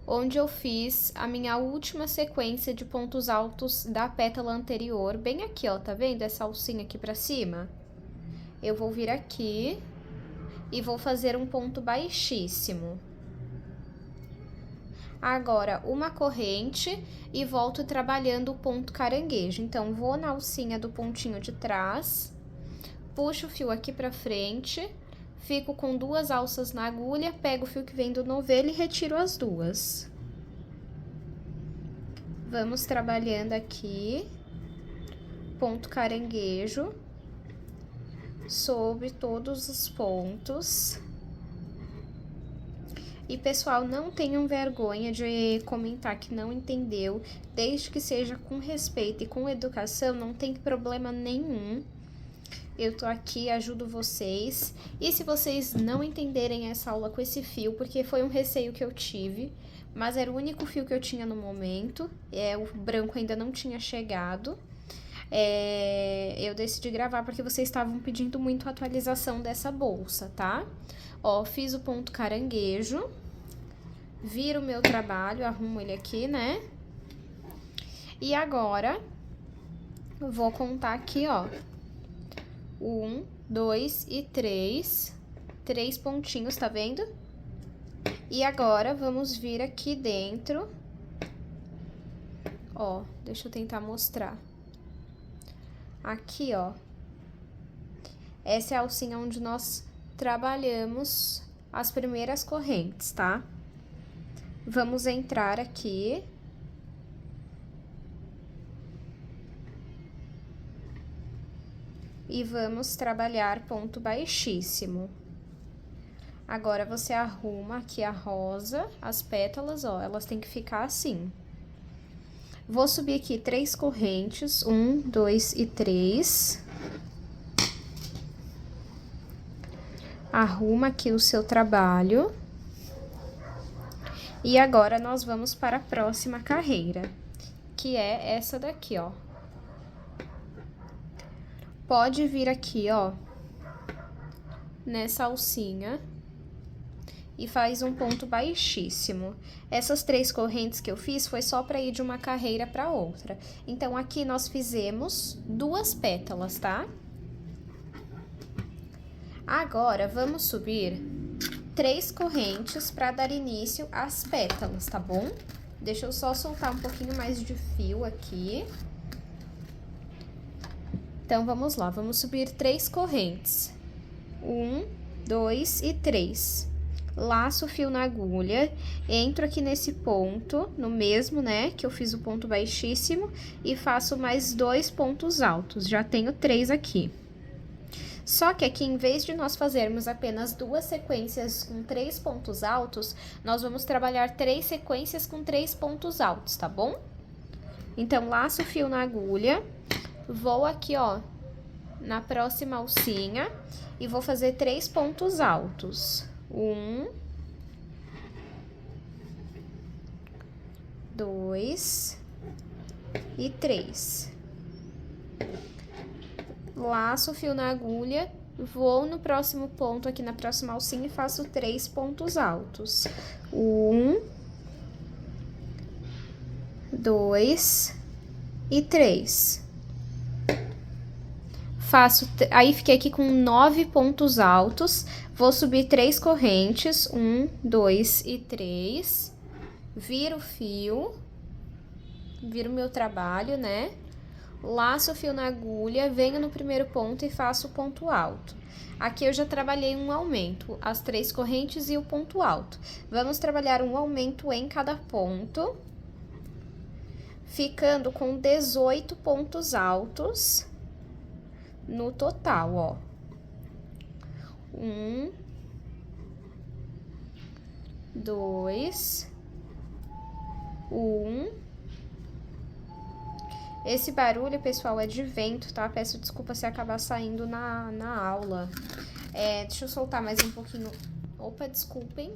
onde eu fiz a minha última sequência de pontos altos da pétala anterior, bem aqui, ó, tá vendo essa alcinha aqui pra cima? Eu vou vir aqui e vou fazer um ponto baixíssimo. Agora, uma corrente e volto trabalhando o ponto caranguejo. Então, vou na alcinha do pontinho de trás, puxo o fio aqui pra frente, fico com 2 alças na agulha, pego o fio que vem do novelo e retiro as 2. Vamos trabalhando aqui, ponto caranguejo, sobre todos os pontos. E, pessoal, não tenham vergonha de comentar que não entendeu, desde que seja com respeito e com educação, não tem problema nenhum. Eu tô aqui, ajudo vocês. E se vocês não entenderem essa aula com esse fio, porque foi um receio que eu tive, mas era o único fio que eu tinha no momento, o branco ainda não tinha chegado. eu decidi gravar porque vocês estavam pedindo muito a atualização dessa bolsa, tá? Ó, fiz o ponto caranguejo, viro o meu trabalho, arrumo ele aqui, né? E agora, eu vou contar aqui, ó, 1, 2 e 3, 3 pontinhos, tá vendo? E agora, vamos vir aqui dentro, ó, deixa eu tentar mostrar. Aqui, ó, essa é a alcinha onde nós trabalhamos as primeiras correntes, tá? Vamos entrar aqui. E vamos trabalhar ponto baixíssimo. Agora, você arruma aqui a rosa, as pétalas, ó, elas têm que ficar assim. Vou subir aqui 3 correntes, 1, 2 e 3. Arruma aqui o seu trabalho. E agora, nós vamos para a próxima carreira, que é essa daqui, ó. Pode vir aqui, ó, nessa alcinha e faz um ponto baixíssimo. Essas 3 correntes que eu fiz foi só para ir de uma carreira para outra. Então, aqui nós fizemos 2 pétalas, tá? Agora, vamos subir 3 correntes para dar início às pétalas, tá bom? Deixa eu só soltar um pouquinho mais de fio aqui. Então, vamos lá, vamos subir 3 correntes. 1, 2 e 3. Laço o fio na agulha, entro aqui nesse ponto, no mesmo, né, que eu fiz o ponto baixíssimo, e faço mais 2 pontos altos. Já tenho 3 aqui. Só que aqui, em vez de nós fazermos apenas 2 sequências com 3 pontos altos, nós vamos trabalhar 3 sequências com 3 pontos altos, tá bom? Então, laço o fio na agulha, vou aqui, ó, na próxima alcinha e vou fazer 3 pontos altos. 1, 2 e 3. Laço o fio na agulha, vou no próximo ponto aqui na próxima alcinha e faço 3 pontos altos. 1, 2 e 3. Aí fiquei aqui com 9 pontos altos, vou subir 3 correntes, 1, 2 e 3, viro o fio, viro o meu trabalho, né? Laço o fio na agulha, venho no primeiro ponto e faço o ponto alto. Aqui eu já trabalhei um aumento, as 3 correntes e o ponto alto. Vamos trabalhar um aumento em cada ponto, ficando com 18 pontos altos no total, ó. 1, 2, 1. Esse barulho, pessoal, é de vento, tá? Peço desculpa se acabar saindo na aula. Deixa eu soltar mais um pouquinho. Opa, desculpem.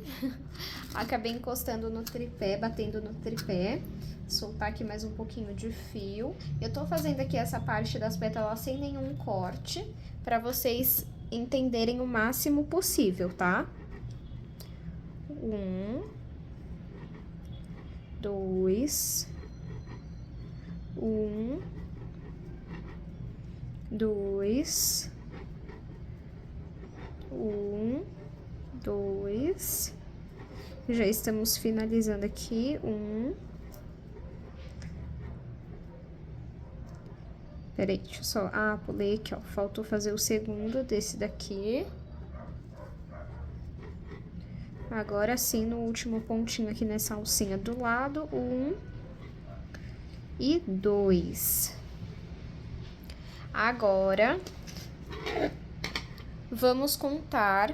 Acabei encostando no tripé, batendo no tripé. Soltar aqui mais um pouquinho de fio. Eu tô fazendo aqui essa parte das pétalas sem nenhum corte, pra vocês entenderem o máximo possível, tá? 1, 2, 1, 2, 1, 2. Já estamos finalizando aqui. 1. Peraí, deixa eu só... Ah, pulei aqui, ó. Faltou fazer o segundo desse daqui. Agora sim, no último pontinho aqui nessa alcinha do lado. 1 e 2. Agora, vamos contar...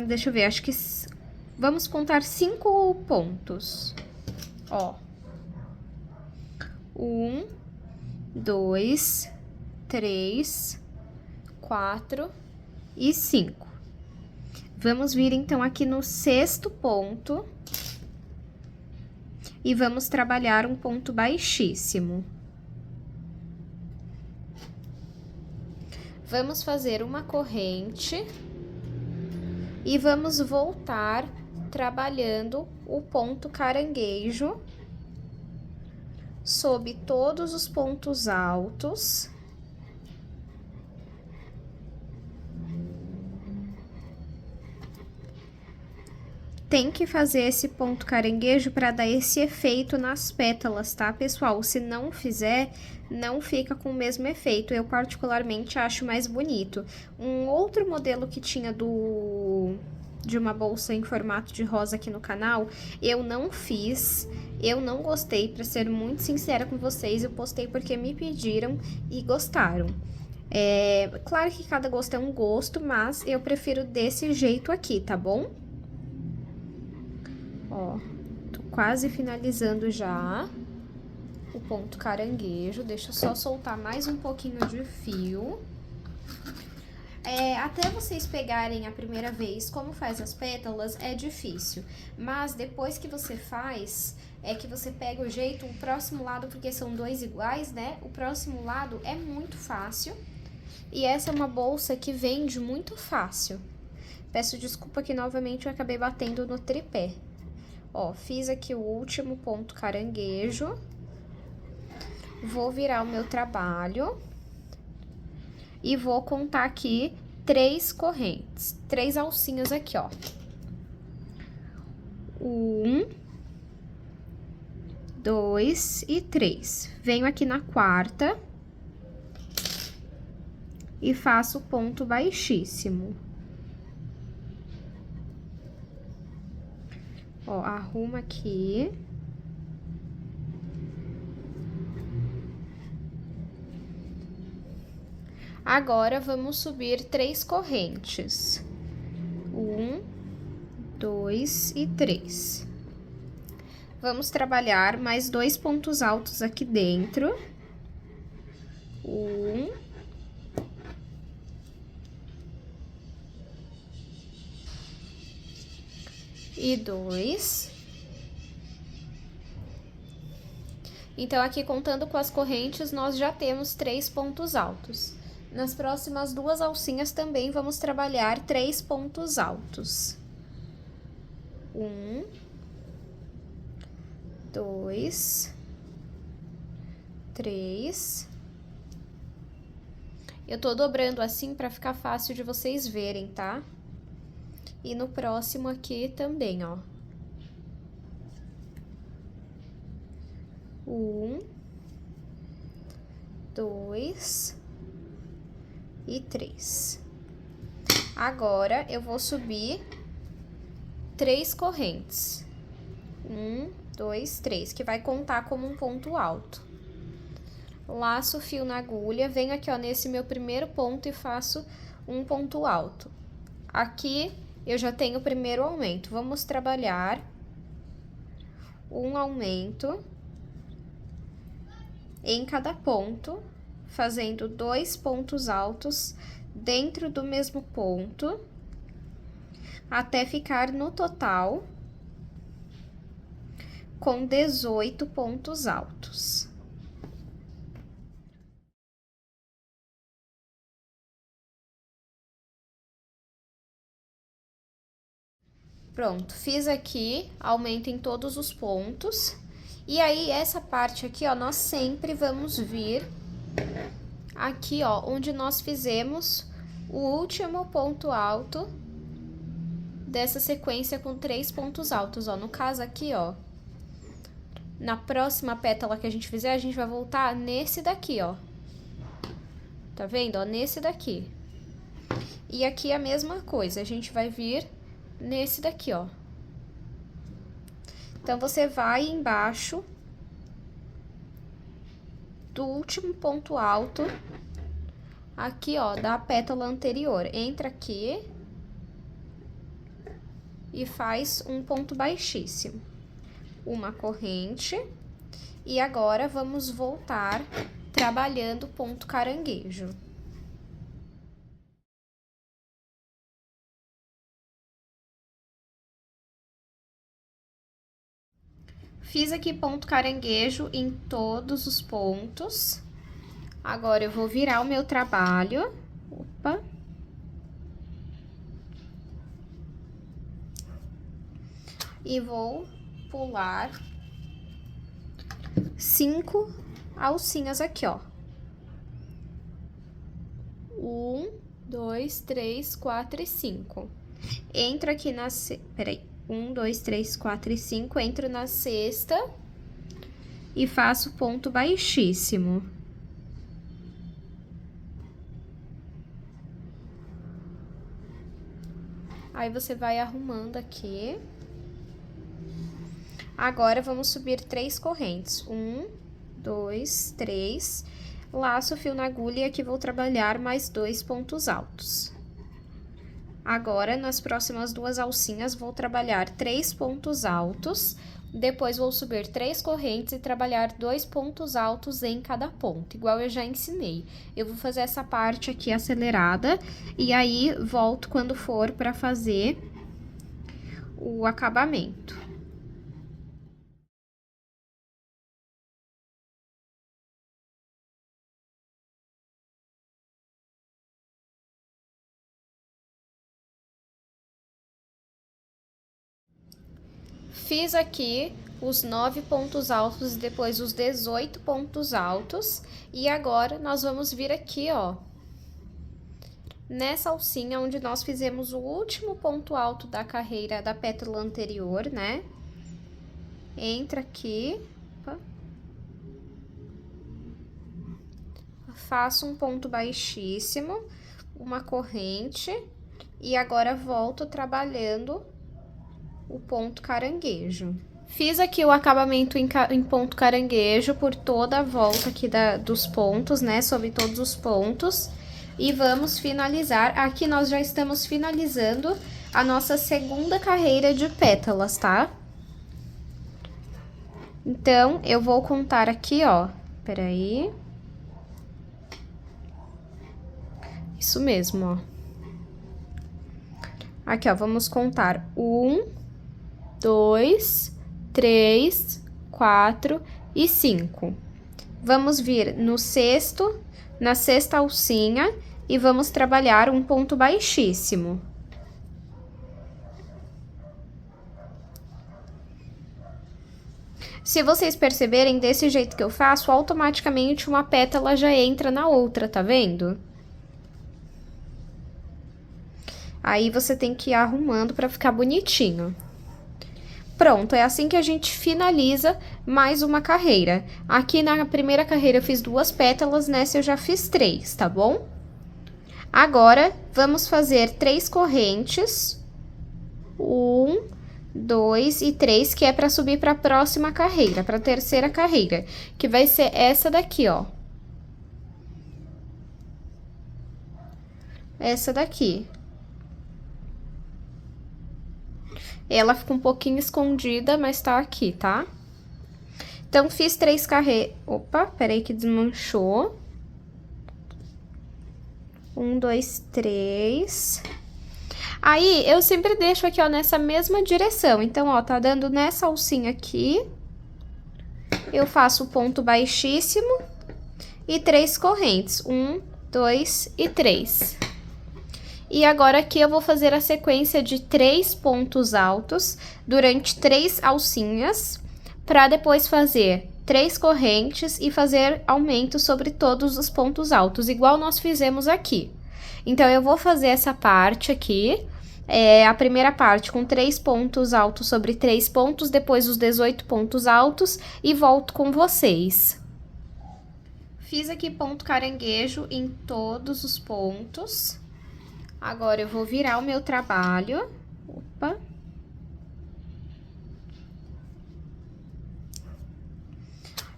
deixa eu ver, acho que... Vamos contar 5 pontos. Ó. 1, 2, 3, 4 e 5. Vamos vir, então, aqui no 6º ponto e vamos trabalhar um ponto baixíssimo. Vamos fazer uma corrente e vamos voltar trabalhando o ponto caranguejo sob todos os pontos altos. Tem que fazer esse ponto caranguejo para dar esse efeito nas pétalas, tá, pessoal? Se não fizer, não fica com o mesmo efeito. Eu particularmente acho mais bonito. Um outro modelo que tinha de uma bolsa em formato de rosa aqui no canal, eu não fiz, eu não gostei, pra ser muito sincera com vocês, eu postei porque me pediram e gostaram. Claro que cada gosto é um gosto, mas eu prefiro desse jeito aqui, tá bom? Ó, tô quase finalizando já o ponto caranguejo, deixa eu só soltar mais um pouquinho de fio. Até vocês pegarem a primeira vez como faz as pétalas é difícil, mas depois que você faz, que você pega o jeito, o próximo lado, porque são dois iguais, né? O próximo lado é muito fácil e essa é uma bolsa que vende muito fácil. Peço desculpa que novamente eu acabei batendo no tripé. Ó, fiz aqui o último ponto caranguejo, vou virar o meu trabalho e vou contar aqui 3 correntes, 3 alcinhas aqui, ó. 1, 2 e 3. Venho aqui na quarta e faço ponto baixíssimo. Ó, arrumo aqui. Agora, vamos subir 3 correntes. 1, 2 e 3. Vamos trabalhar mais 2 pontos altos aqui dentro. 1. E 2. Então, aqui contando com as correntes, nós já temos 3 pontos altos. Nas próximas 2 alcinhas também vamos trabalhar 3 pontos altos. 1, 2, 3. Eu tô dobrando assim para ficar fácil de vocês verem, tá? E no próximo aqui também, ó. 1, 2 e 3. Agora, eu vou subir 3 correntes. 1, 2, 3, que vai contar como um ponto alto. Laço o fio na agulha, venho aqui, ó, nesse meu primeiro ponto e faço um ponto alto. Aqui, eu já tenho o primeiro aumento. Vamos trabalhar um aumento em cada ponto, fazendo 2 pontos altos dentro do mesmo ponto, até ficar no total com 18 pontos altos. Pronto, fiz aqui, aumento em todos os pontos. E aí, essa parte aqui, ó, nós sempre vamos vir aqui, ó, onde nós fizemos o último ponto alto dessa sequência com 3 pontos altos, ó. No caso aqui, ó, na próxima pétala que a gente fizer, a gente vai voltar nesse daqui, ó. Tá vendo, ó? Nesse daqui. E aqui a mesma coisa, a gente vai vir nesse daqui, ó. Então, você vai embaixo do último ponto alto, aqui, ó, da pétala anterior. Entra aqui e faz um ponto baixíssimo. Uma corrente. E agora, vamos voltar trabalhando ponto caranguejo. Fiz aqui ponto caranguejo em todos os pontos. Agora, eu vou virar o meu trabalho, E vou pular 5 alcinhas aqui, ó. 1, 2, 3, 4 e 5. Entro aqui na... Peraí. 1, 2, 3, 4 e 5. Entro na sexta e faço ponto baixíssimo. Aí, você vai arrumando aqui. Agora, vamos subir 3 correntes. 1, 2, 3. Laço o fio na agulha e aqui vou trabalhar mais 2 pontos altos. Agora, nas próximas 2 alcinhas, vou trabalhar 3 pontos altos. Depois, vou subir 3 correntes e trabalhar 2 pontos altos em cada ponto, igual eu já ensinei. Eu vou fazer essa parte aqui acelerada e aí volto quando for para fazer o acabamento. Fiz aqui os 9 pontos altos e depois os 18 pontos altos. E agora, nós vamos vir aqui, ó, nessa alcinha onde nós fizemos o último ponto alto da carreira da pétala anterior, né? Entra aqui. Opa. Faço um ponto baixíssimo, uma corrente, e agora volto trabalhando o ponto caranguejo. Fiz aqui o acabamento em ponto caranguejo por toda a volta aqui dos pontos, né? Sobre todos os pontos. E vamos finalizar. Aqui nós já estamos finalizando a nossa segunda carreira de pétalas, tá? Então, eu vou contar aqui, ó. Peraí. Isso mesmo, ó. Aqui, ó, vamos contar 1, 2, 3, 4 e 5. Vamos vir no sexto, na sexta alcinha e vamos trabalhar um ponto baixíssimo. Se vocês perceberem, desse jeito que eu faço, automaticamente uma pétala já entra na outra, tá vendo? Aí, você tem que ir arrumando pra ficar bonitinho. Pronto, é assim que a gente finaliza mais uma carreira. Aqui na primeira carreira eu fiz 2 pétalas, nessa eu já fiz 3, tá bom? Agora, vamos fazer 3 correntes. 1, 2 e 3, que é pra subir pra próxima carreira, pra terceira carreira, que vai ser essa daqui, ó. Essa daqui. Ela fica um pouquinho escondida, mas tá aqui, tá? Então, fiz 3 carreiras... Opa, peraí que desmanchou. 1, 2, 3. Aí, eu sempre deixo aqui, ó, nessa mesma direção. Então, ó, tá dando nessa alcinha aqui. Eu faço o ponto baixíssimo e 3 correntes. 1, 2 e 3. E agora, aqui, eu vou fazer a sequência de 3 pontos altos durante 3 alcinhas, para depois fazer 3 correntes e fazer aumento sobre todos os pontos altos, igual nós fizemos aqui. Então, eu vou fazer essa parte aqui, a primeira parte com 3 pontos altos sobre 3 pontos, depois os 18 pontos altos, e volto com vocês. Fiz aqui ponto caranguejo em todos os pontos. Agora, eu vou virar o meu trabalho. Opa.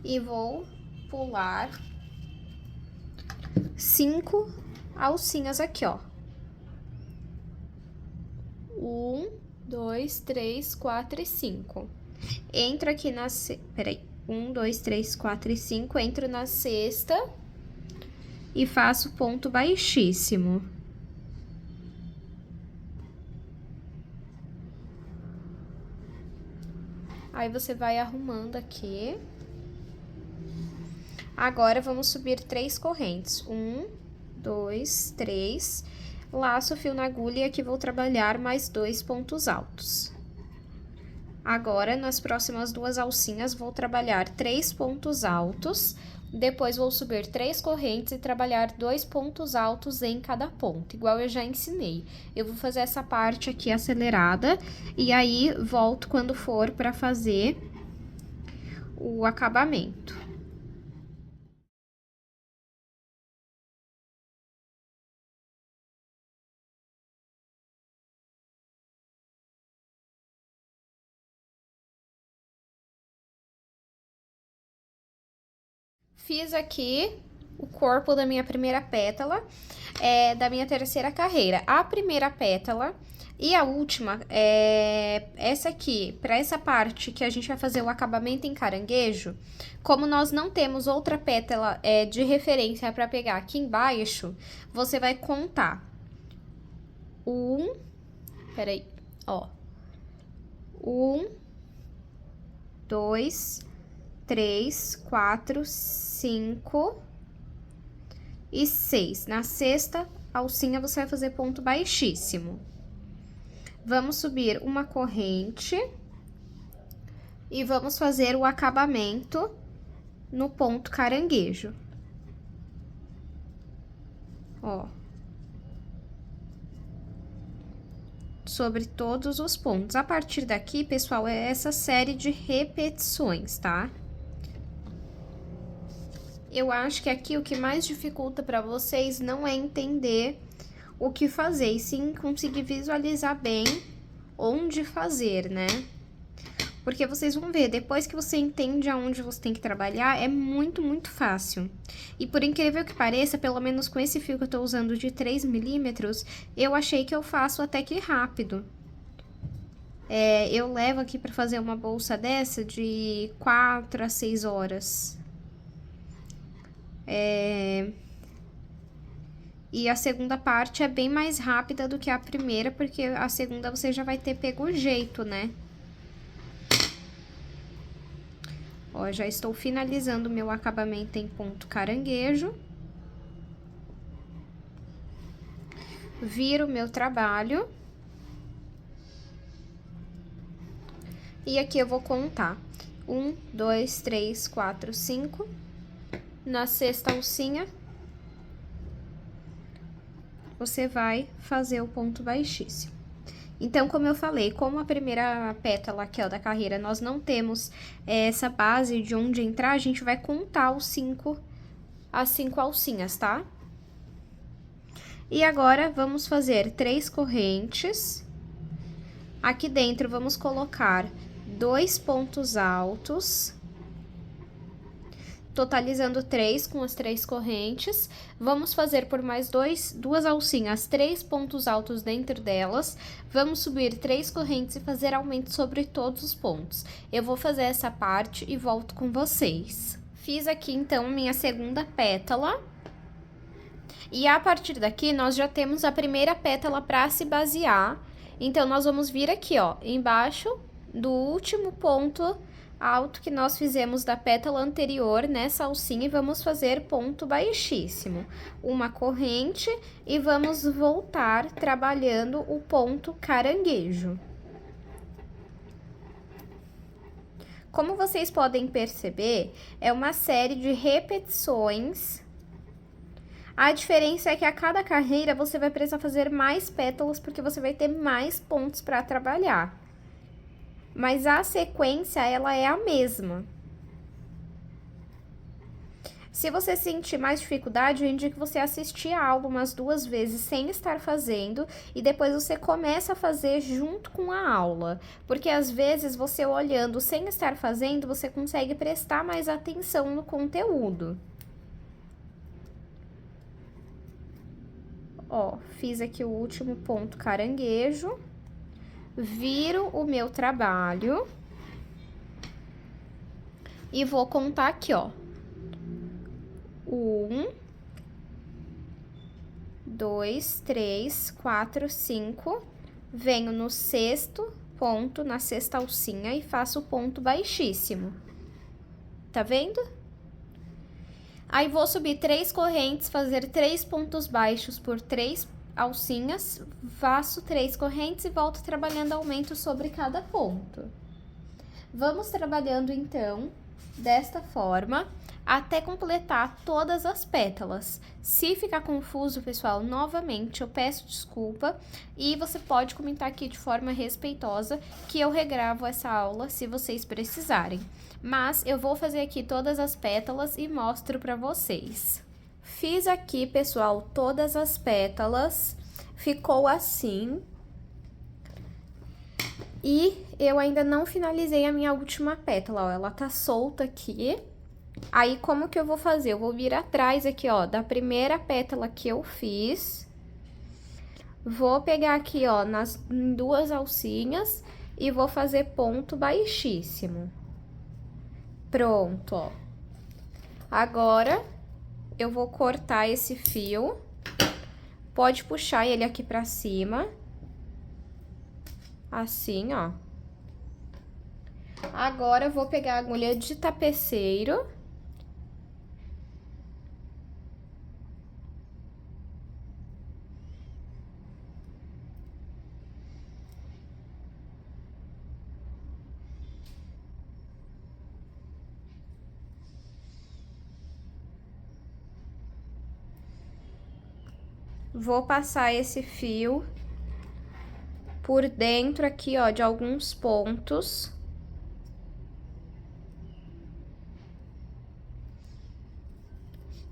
E vou pular 5 alcinhas aqui, ó. 1, 2, 3, 4 e 5. Entro aqui na... Peraí. 1, 2, 3, 4 e 5. Entro na sexta e faço ponto baixíssimo. Aí, você vai arrumando aqui. Agora, vamos subir 3 correntes. 1, 2, 3. Laço o fio na agulha e aqui vou trabalhar mais 2 pontos altos. Agora, nas próximas 2 alcinhas, vou trabalhar 3 pontos altos, depois vou subir 3 correntes e trabalhar 2 pontos altos em cada ponto, igual eu já ensinei. Eu vou fazer essa parte aqui acelerada, e aí volto quando for para fazer o acabamento. Fiz aqui o corpo da minha primeira pétala, da minha terceira carreira. A primeira pétala e a última, essa aqui, para essa parte que a gente vai fazer o acabamento em caranguejo, como nós não temos outra pétala de referência para pegar aqui embaixo, você vai contar. Peraí, ó. 1, 2, 3, 4, 5 e 6. Na sexta alcinha, você vai fazer ponto baixíssimo. Vamos subir uma corrente e vamos fazer o acabamento no ponto caranguejo. Ó. Sobre todos os pontos. A partir daqui, pessoal, é essa série de repetições, tá? Eu acho que aqui o que mais dificulta para vocês não é entender o que fazer, e sim conseguir visualizar bem onde fazer, né? Porque vocês vão ver, depois que você entende aonde você tem que trabalhar, é muito, muito fácil. E por incrível que pareça, pelo menos com esse fio que eu tô usando de 3 milímetros, eu achei que eu faço até que rápido. Eu levo aqui pra fazer uma bolsa dessa de 4 a 6 horas. E a segunda parte é bem mais rápida do que a primeira, porque a segunda você já vai ter pego o jeito, né? Ó, já estou finalizando o meu acabamento em ponto caranguejo. Viro o meu trabalho. E aqui eu vou contar. 1, 2, 3, 4, 5. Na sexta alcinha, você vai fazer o ponto baixíssimo. Então, como eu falei, como a primeira pétala aqui, ó, da carreira, nós não temos essa base de onde entrar, a gente vai contar as 5 alcinhas, tá? E agora, vamos fazer 3 correntes. Aqui dentro, vamos colocar 2 pontos altos, totalizando 3 com as 3 correntes. Vamos fazer por mais 2 alcinhas, 3 pontos altos dentro delas. Vamos subir 3 correntes e fazer aumento sobre todos os pontos. Eu vou fazer essa parte e volto com vocês. Fiz aqui, então, minha segunda pétala. E a partir daqui, nós já temos a primeira pétala para se basear. Então, nós vamos vir aqui, ó, embaixo do último ponto alto que nós fizemos da pétala anterior nessa alcinha e vamos fazer ponto baixíssimo. Uma corrente e vamos voltar trabalhando o ponto caranguejo. Como vocês podem perceber, é uma série de repetições. A diferença é que a cada carreira você vai precisar fazer mais pétalas porque você vai ter mais pontos para trabalhar. Mas a sequência, ela é a mesma. Se você sentir mais dificuldade, eu indico você assistir a aula umas 2 vezes sem estar fazendo e depois você começa a fazer junto com a aula. Porque às vezes você olhando sem estar fazendo, você consegue prestar mais atenção no conteúdo. Ó, fiz aqui o último ponto caranguejo. Viro o meu trabalho e vou contar aqui, ó. 1, 2, 3, 4, 5. Venho no sexto ponto, na sexta alcinha e faço o ponto baixíssimo. Tá vendo? Aí, vou subir 3 correntes, fazer 3 pontos baixos por 3 alcinhas, faço 3 correntes e volto trabalhando aumento sobre cada ponto. Vamos trabalhando, então, desta forma, até completar todas as pétalas. Se ficar confuso, pessoal, novamente eu peço desculpa e você pode comentar aqui de forma respeitosa que eu regravo essa aula se vocês precisarem. Mas eu vou fazer aqui todas as pétalas e mostro para vocês. Fiz aqui, pessoal, todas as pétalas, ficou assim. E eu ainda não finalizei a minha última pétala, ó, ela tá solta aqui. Aí, como que eu vou fazer? Eu vou vir atrás aqui, ó, da primeira pétala que eu fiz. Vou pegar aqui, ó, nas duas alcinhas e vou fazer ponto baixíssimo. Pronto, ó. Agora, eu vou cortar esse fio. Pode puxar ele aqui pra cima. Assim, ó. Agora, eu vou pegar a agulha de tapeceiro. Vou passar esse fio por dentro aqui, ó, de alguns pontos.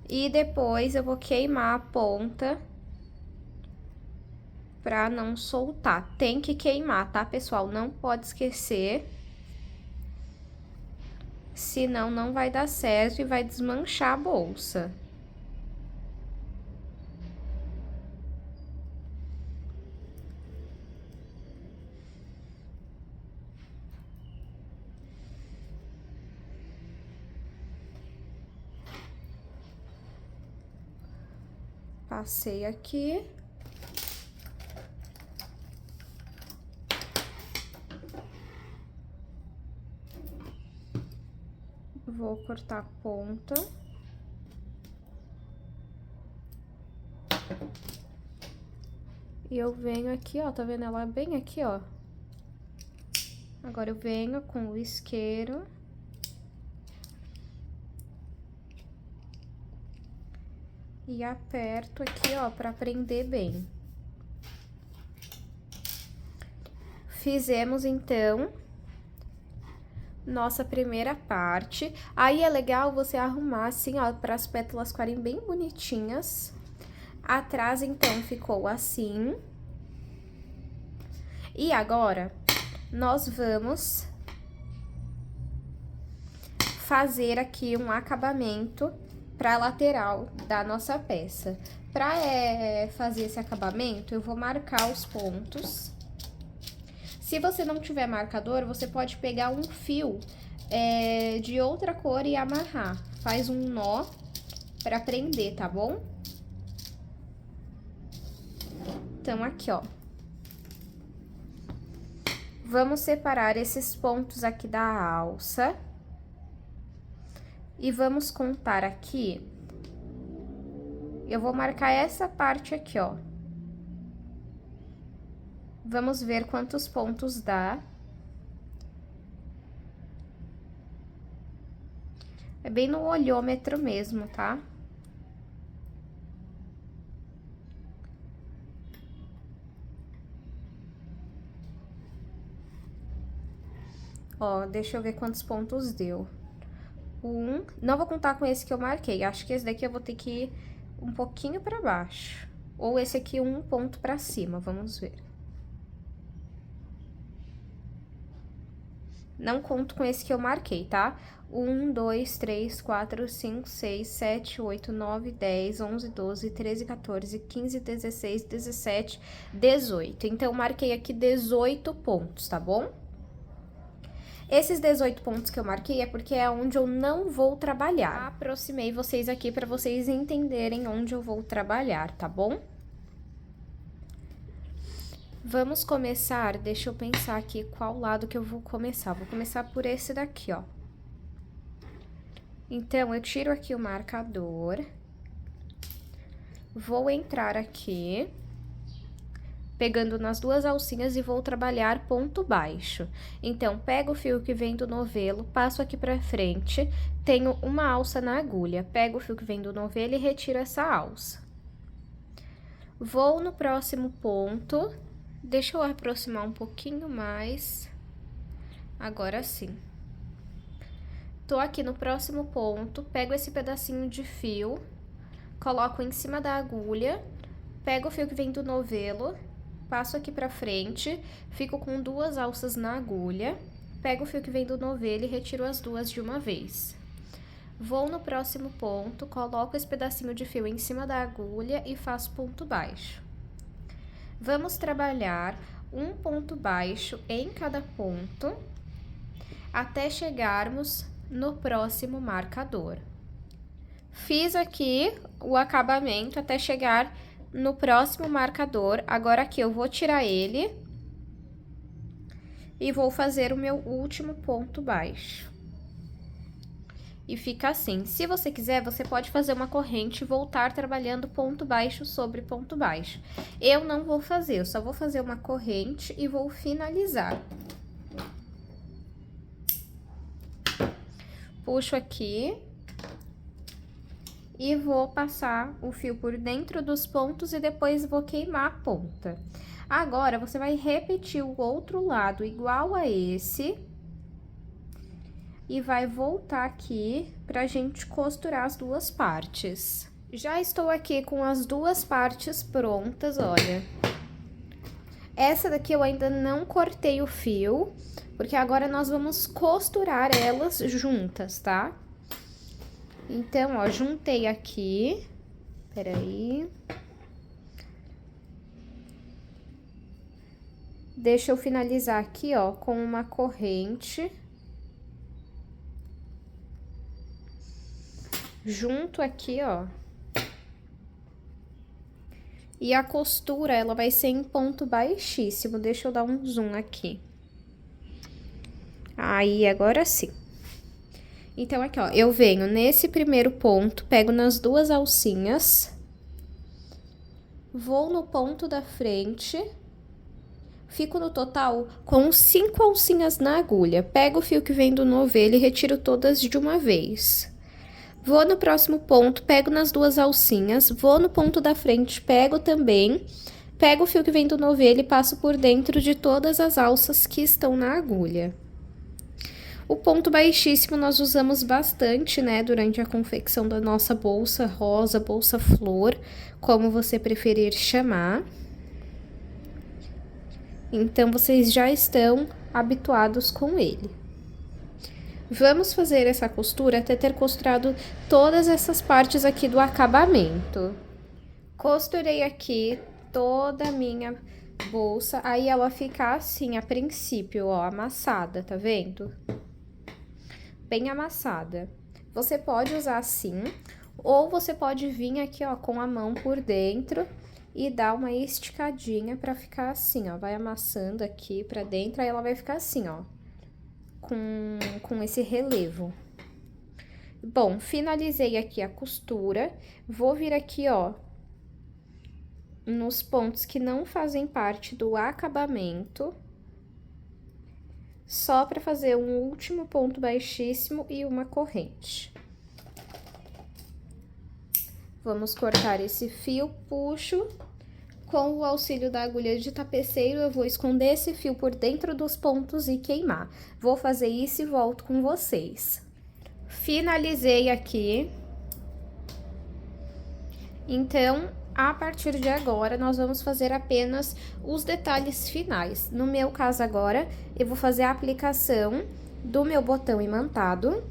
E depois eu vou queimar a ponta pra não soltar. Tem que queimar, tá, pessoal? Não pode esquecer. Senão não vai dar certo e vai desmanchar a bolsa. Passei aqui. Vou cortar a ponta. E eu venho aqui, ó, tá vendo ela bem aqui, ó? Agora eu venho com o isqueiro. E aperto aqui, ó, pra prender bem. Fizemos, então, nossa primeira parte. Aí é legal você arrumar assim, ó, para as pétalas ficarem bem bonitinhas. Atrás, então, ficou assim. E agora, nós vamos fazer aqui um acabamento para a lateral da nossa peça. Para fazer esse acabamento, eu vou marcar os pontos. Se você não tiver marcador, você pode pegar um fio de outra cor e amarrar. Faz um nó para prender, tá bom? Então, aqui, ó. Vamos separar esses pontos aqui da alça. E vamos contar aqui. Eu vou marcar essa parte aqui, ó. Vamos ver quantos pontos dá. É bem no olhômetro mesmo, tá? Ó, deixa eu ver quantos pontos deu. Não vou contar com esse que eu marquei. Acho que esse daqui eu vou ter que ir um pouquinho pra baixo. Ou esse aqui, um ponto pra cima, vamos ver. Não conto com esse que eu marquei, tá? 1, 2, 3, 4, 5, 6, 7, 8, 9, 10, 11, 12, 13, 14, 15, 16, 17, 18. Então, eu marquei aqui 18 pontos, tá bom? Esses 18 pontos que eu marquei é porque é onde eu não vou trabalhar. Aproximei vocês aqui para vocês entenderem onde eu vou trabalhar, tá bom? Vamos começar, deixa eu pensar aqui qual lado que eu vou começar. Vou começar por esse daqui, ó. Então, eu tiro aqui o marcador. Vou entrar aqui. pegando nas duas alcinhas e vou trabalhar ponto baixo. Então, pego o fio que vem do novelo, passo aqui pra frente, tenho uma alça na agulha, pego o fio que vem do novelo e retiro essa alça. Vou no próximo ponto, deixa eu aproximar um pouquinho mais, agora sim. Tô aqui no próximo ponto, pego esse pedacinho de fio, coloco em cima da agulha, pego o fio que vem do novelo, passo aqui pra frente, fico com duas alças na agulha, pego o fio que vem do novelo e retiro as duas de uma vez. Vou no próximo ponto, coloco esse pedacinho de fio em cima da agulha e faço ponto baixo. Vamos trabalhar um ponto baixo em cada ponto, até chegarmos no próximo marcador. Fiz aqui o acabamento até chegar no próximo marcador. Agora aqui eu vou tirar ele e vou fazer o meu último ponto baixo. E fica assim. Se você quiser, você pode fazer uma corrente e voltar trabalhando ponto baixo sobre ponto baixo. Eu não vou fazer, eu só vou fazer uma corrente e vou finalizar. Puxo aqui e vou passar o fio por dentro dos pontos e depois vou queimar a ponta. Agora, você vai repetir o outro lado igual a esse e vai voltar aqui pra gente costurar as duas partes. Já estou aqui com as duas partes prontas, olha. Essa daqui eu ainda não cortei o fio, porque agora nós vamos costurar elas juntas, tá? Então, ó, juntei aqui, peraí. Deixa eu finalizar aqui, ó, com uma corrente. Junto aqui, ó. E a costura, ela vai ser em ponto baixíssimo. Deixa eu dar um zoom aqui. Aí, agora sim. Então, aqui, ó, eu venho nesse primeiro ponto, pego nas duas alcinhas, vou no ponto da frente, fico no total com 5 alcinhas na agulha. Pego o fio que vem do novelo e retiro todas de uma vez. Vou no próximo ponto, pego nas duas alcinhas, vou no ponto da frente, pego também, pego o fio que vem do novelo e passo por dentro de todas as alças que estão na agulha. O ponto baixíssimo nós usamos bastante, né, durante a confecção da nossa bolsa rosa, bolsa flor, como você preferir chamar. Então, vocês já estão habituados com ele. Vamos fazer essa costura até ter costurado todas essas partes aqui do acabamento. Costurei aqui toda a minha bolsa, aí ela fica assim a princípio, ó, amassada, tá vendo? Bem amassada. Você pode usar assim, ou você pode vir aqui, ó, com a mão por dentro e dar uma esticadinha pra ficar assim, ó. Vai amassando aqui pra dentro, aí ela vai ficar assim, ó, com esse relevo. Bom, finalizei aqui a costura, vou vir aqui, ó, nos pontos que não fazem parte do acabamento, só para fazer um último ponto baixíssimo e uma corrente. Vamos cortar esse fio, puxo. Com o auxílio da agulha de tapeceiro, eu vou esconder esse fio por dentro dos pontos e queimar. Vou fazer isso e volto com vocês. Finalizei aqui. Então, a partir de agora, nós vamos fazer apenas os detalhes finais. No meu caso agora, eu vou fazer a aplicação do meu botão imantado.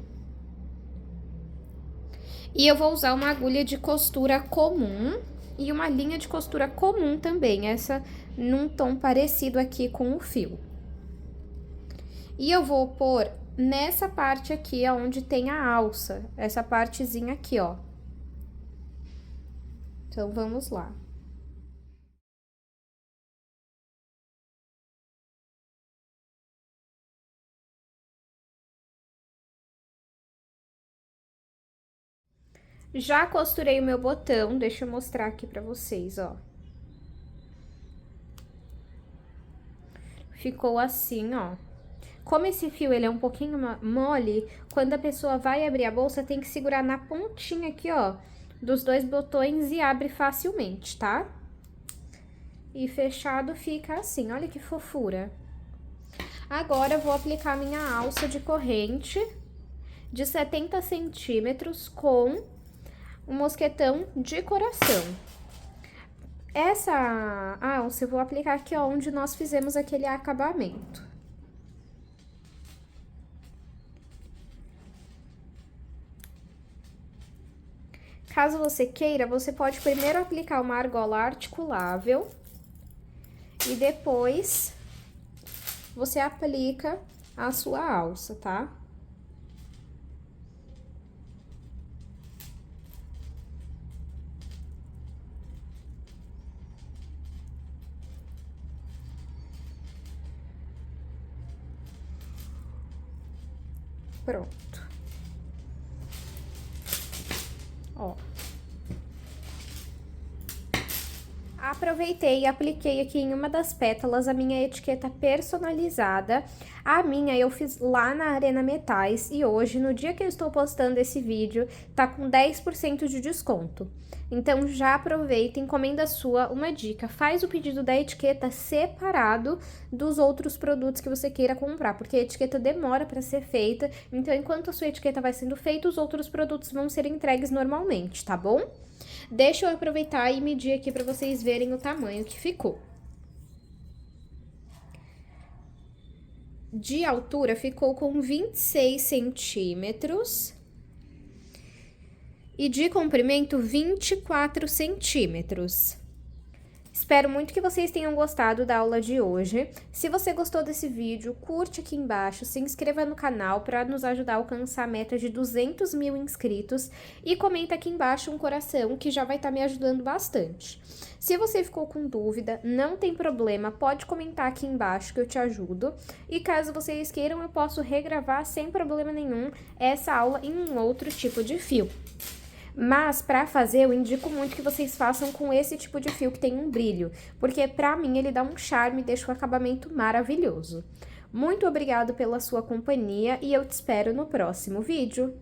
E eu vou usar uma agulha de costura comum e uma linha de costura comum também, essa num tom parecido aqui com o fio. E eu vou pôr nessa parte aqui, onde tem a alça, essa partezinha aqui, ó. Então, vamos lá. Já costurei o meu botão, deixa eu mostrar aqui pra vocês, ó. ficou assim, ó. Como esse fio, ele é um pouquinho mole, quando a pessoa vai abrir a bolsa, tem que segurar na pontinha aqui, ó, dos dois botões e abre facilmente, tá? E fechado fica assim, olha que fofura. Agora, eu vou aplicar minha alça de corrente de 70 centímetros com um mosquetão de coração. Essa alça eu vou aplicar aqui, ó, onde nós fizemos aquele acabamento. Caso você queira, você pode primeiro aplicar uma argola articulável e depois você aplica a sua alça, tá? Pronto. Ó. Aproveitei e apliquei aqui em uma das pétalas a minha etiqueta personalizada. A minha eu fiz lá na Arena Metais e hoje, no dia que eu estou postando esse vídeo, tá com 10% de desconto. Então já aproveita, encomenda sua. Uma dica, faz o pedido da etiqueta separado dos outros produtos que você queira comprar, porque a etiqueta demora para ser feita, então enquanto a sua etiqueta vai sendo feita, os outros produtos vão ser entregues normalmente, tá bom? Deixa eu aproveitar e medir aqui para vocês verem o tamanho que ficou. De altura, ficou com 26 centímetros. E de comprimento, 24 centímetros. Espero muito que vocês tenham gostado da aula de hoje. Se você gostou desse vídeo, curte aqui embaixo, se inscreva no canal para nos ajudar a alcançar a meta de 200 mil inscritos e comenta aqui embaixo um coração que já vai estar me ajudando bastante. Se você ficou com dúvida, não tem problema, pode comentar aqui embaixo que eu te ajudo. E caso vocês queiram, eu posso regravar sem problema nenhum essa aula em um outro tipo de fio. Mas, para fazer, eu indico muito que vocês façam com esse tipo de fio que tem um brilho, porque pra mim ele dá um charme e deixa o acabamento maravilhoso. Muito obrigado pela sua companhia e eu te espero no próximo vídeo.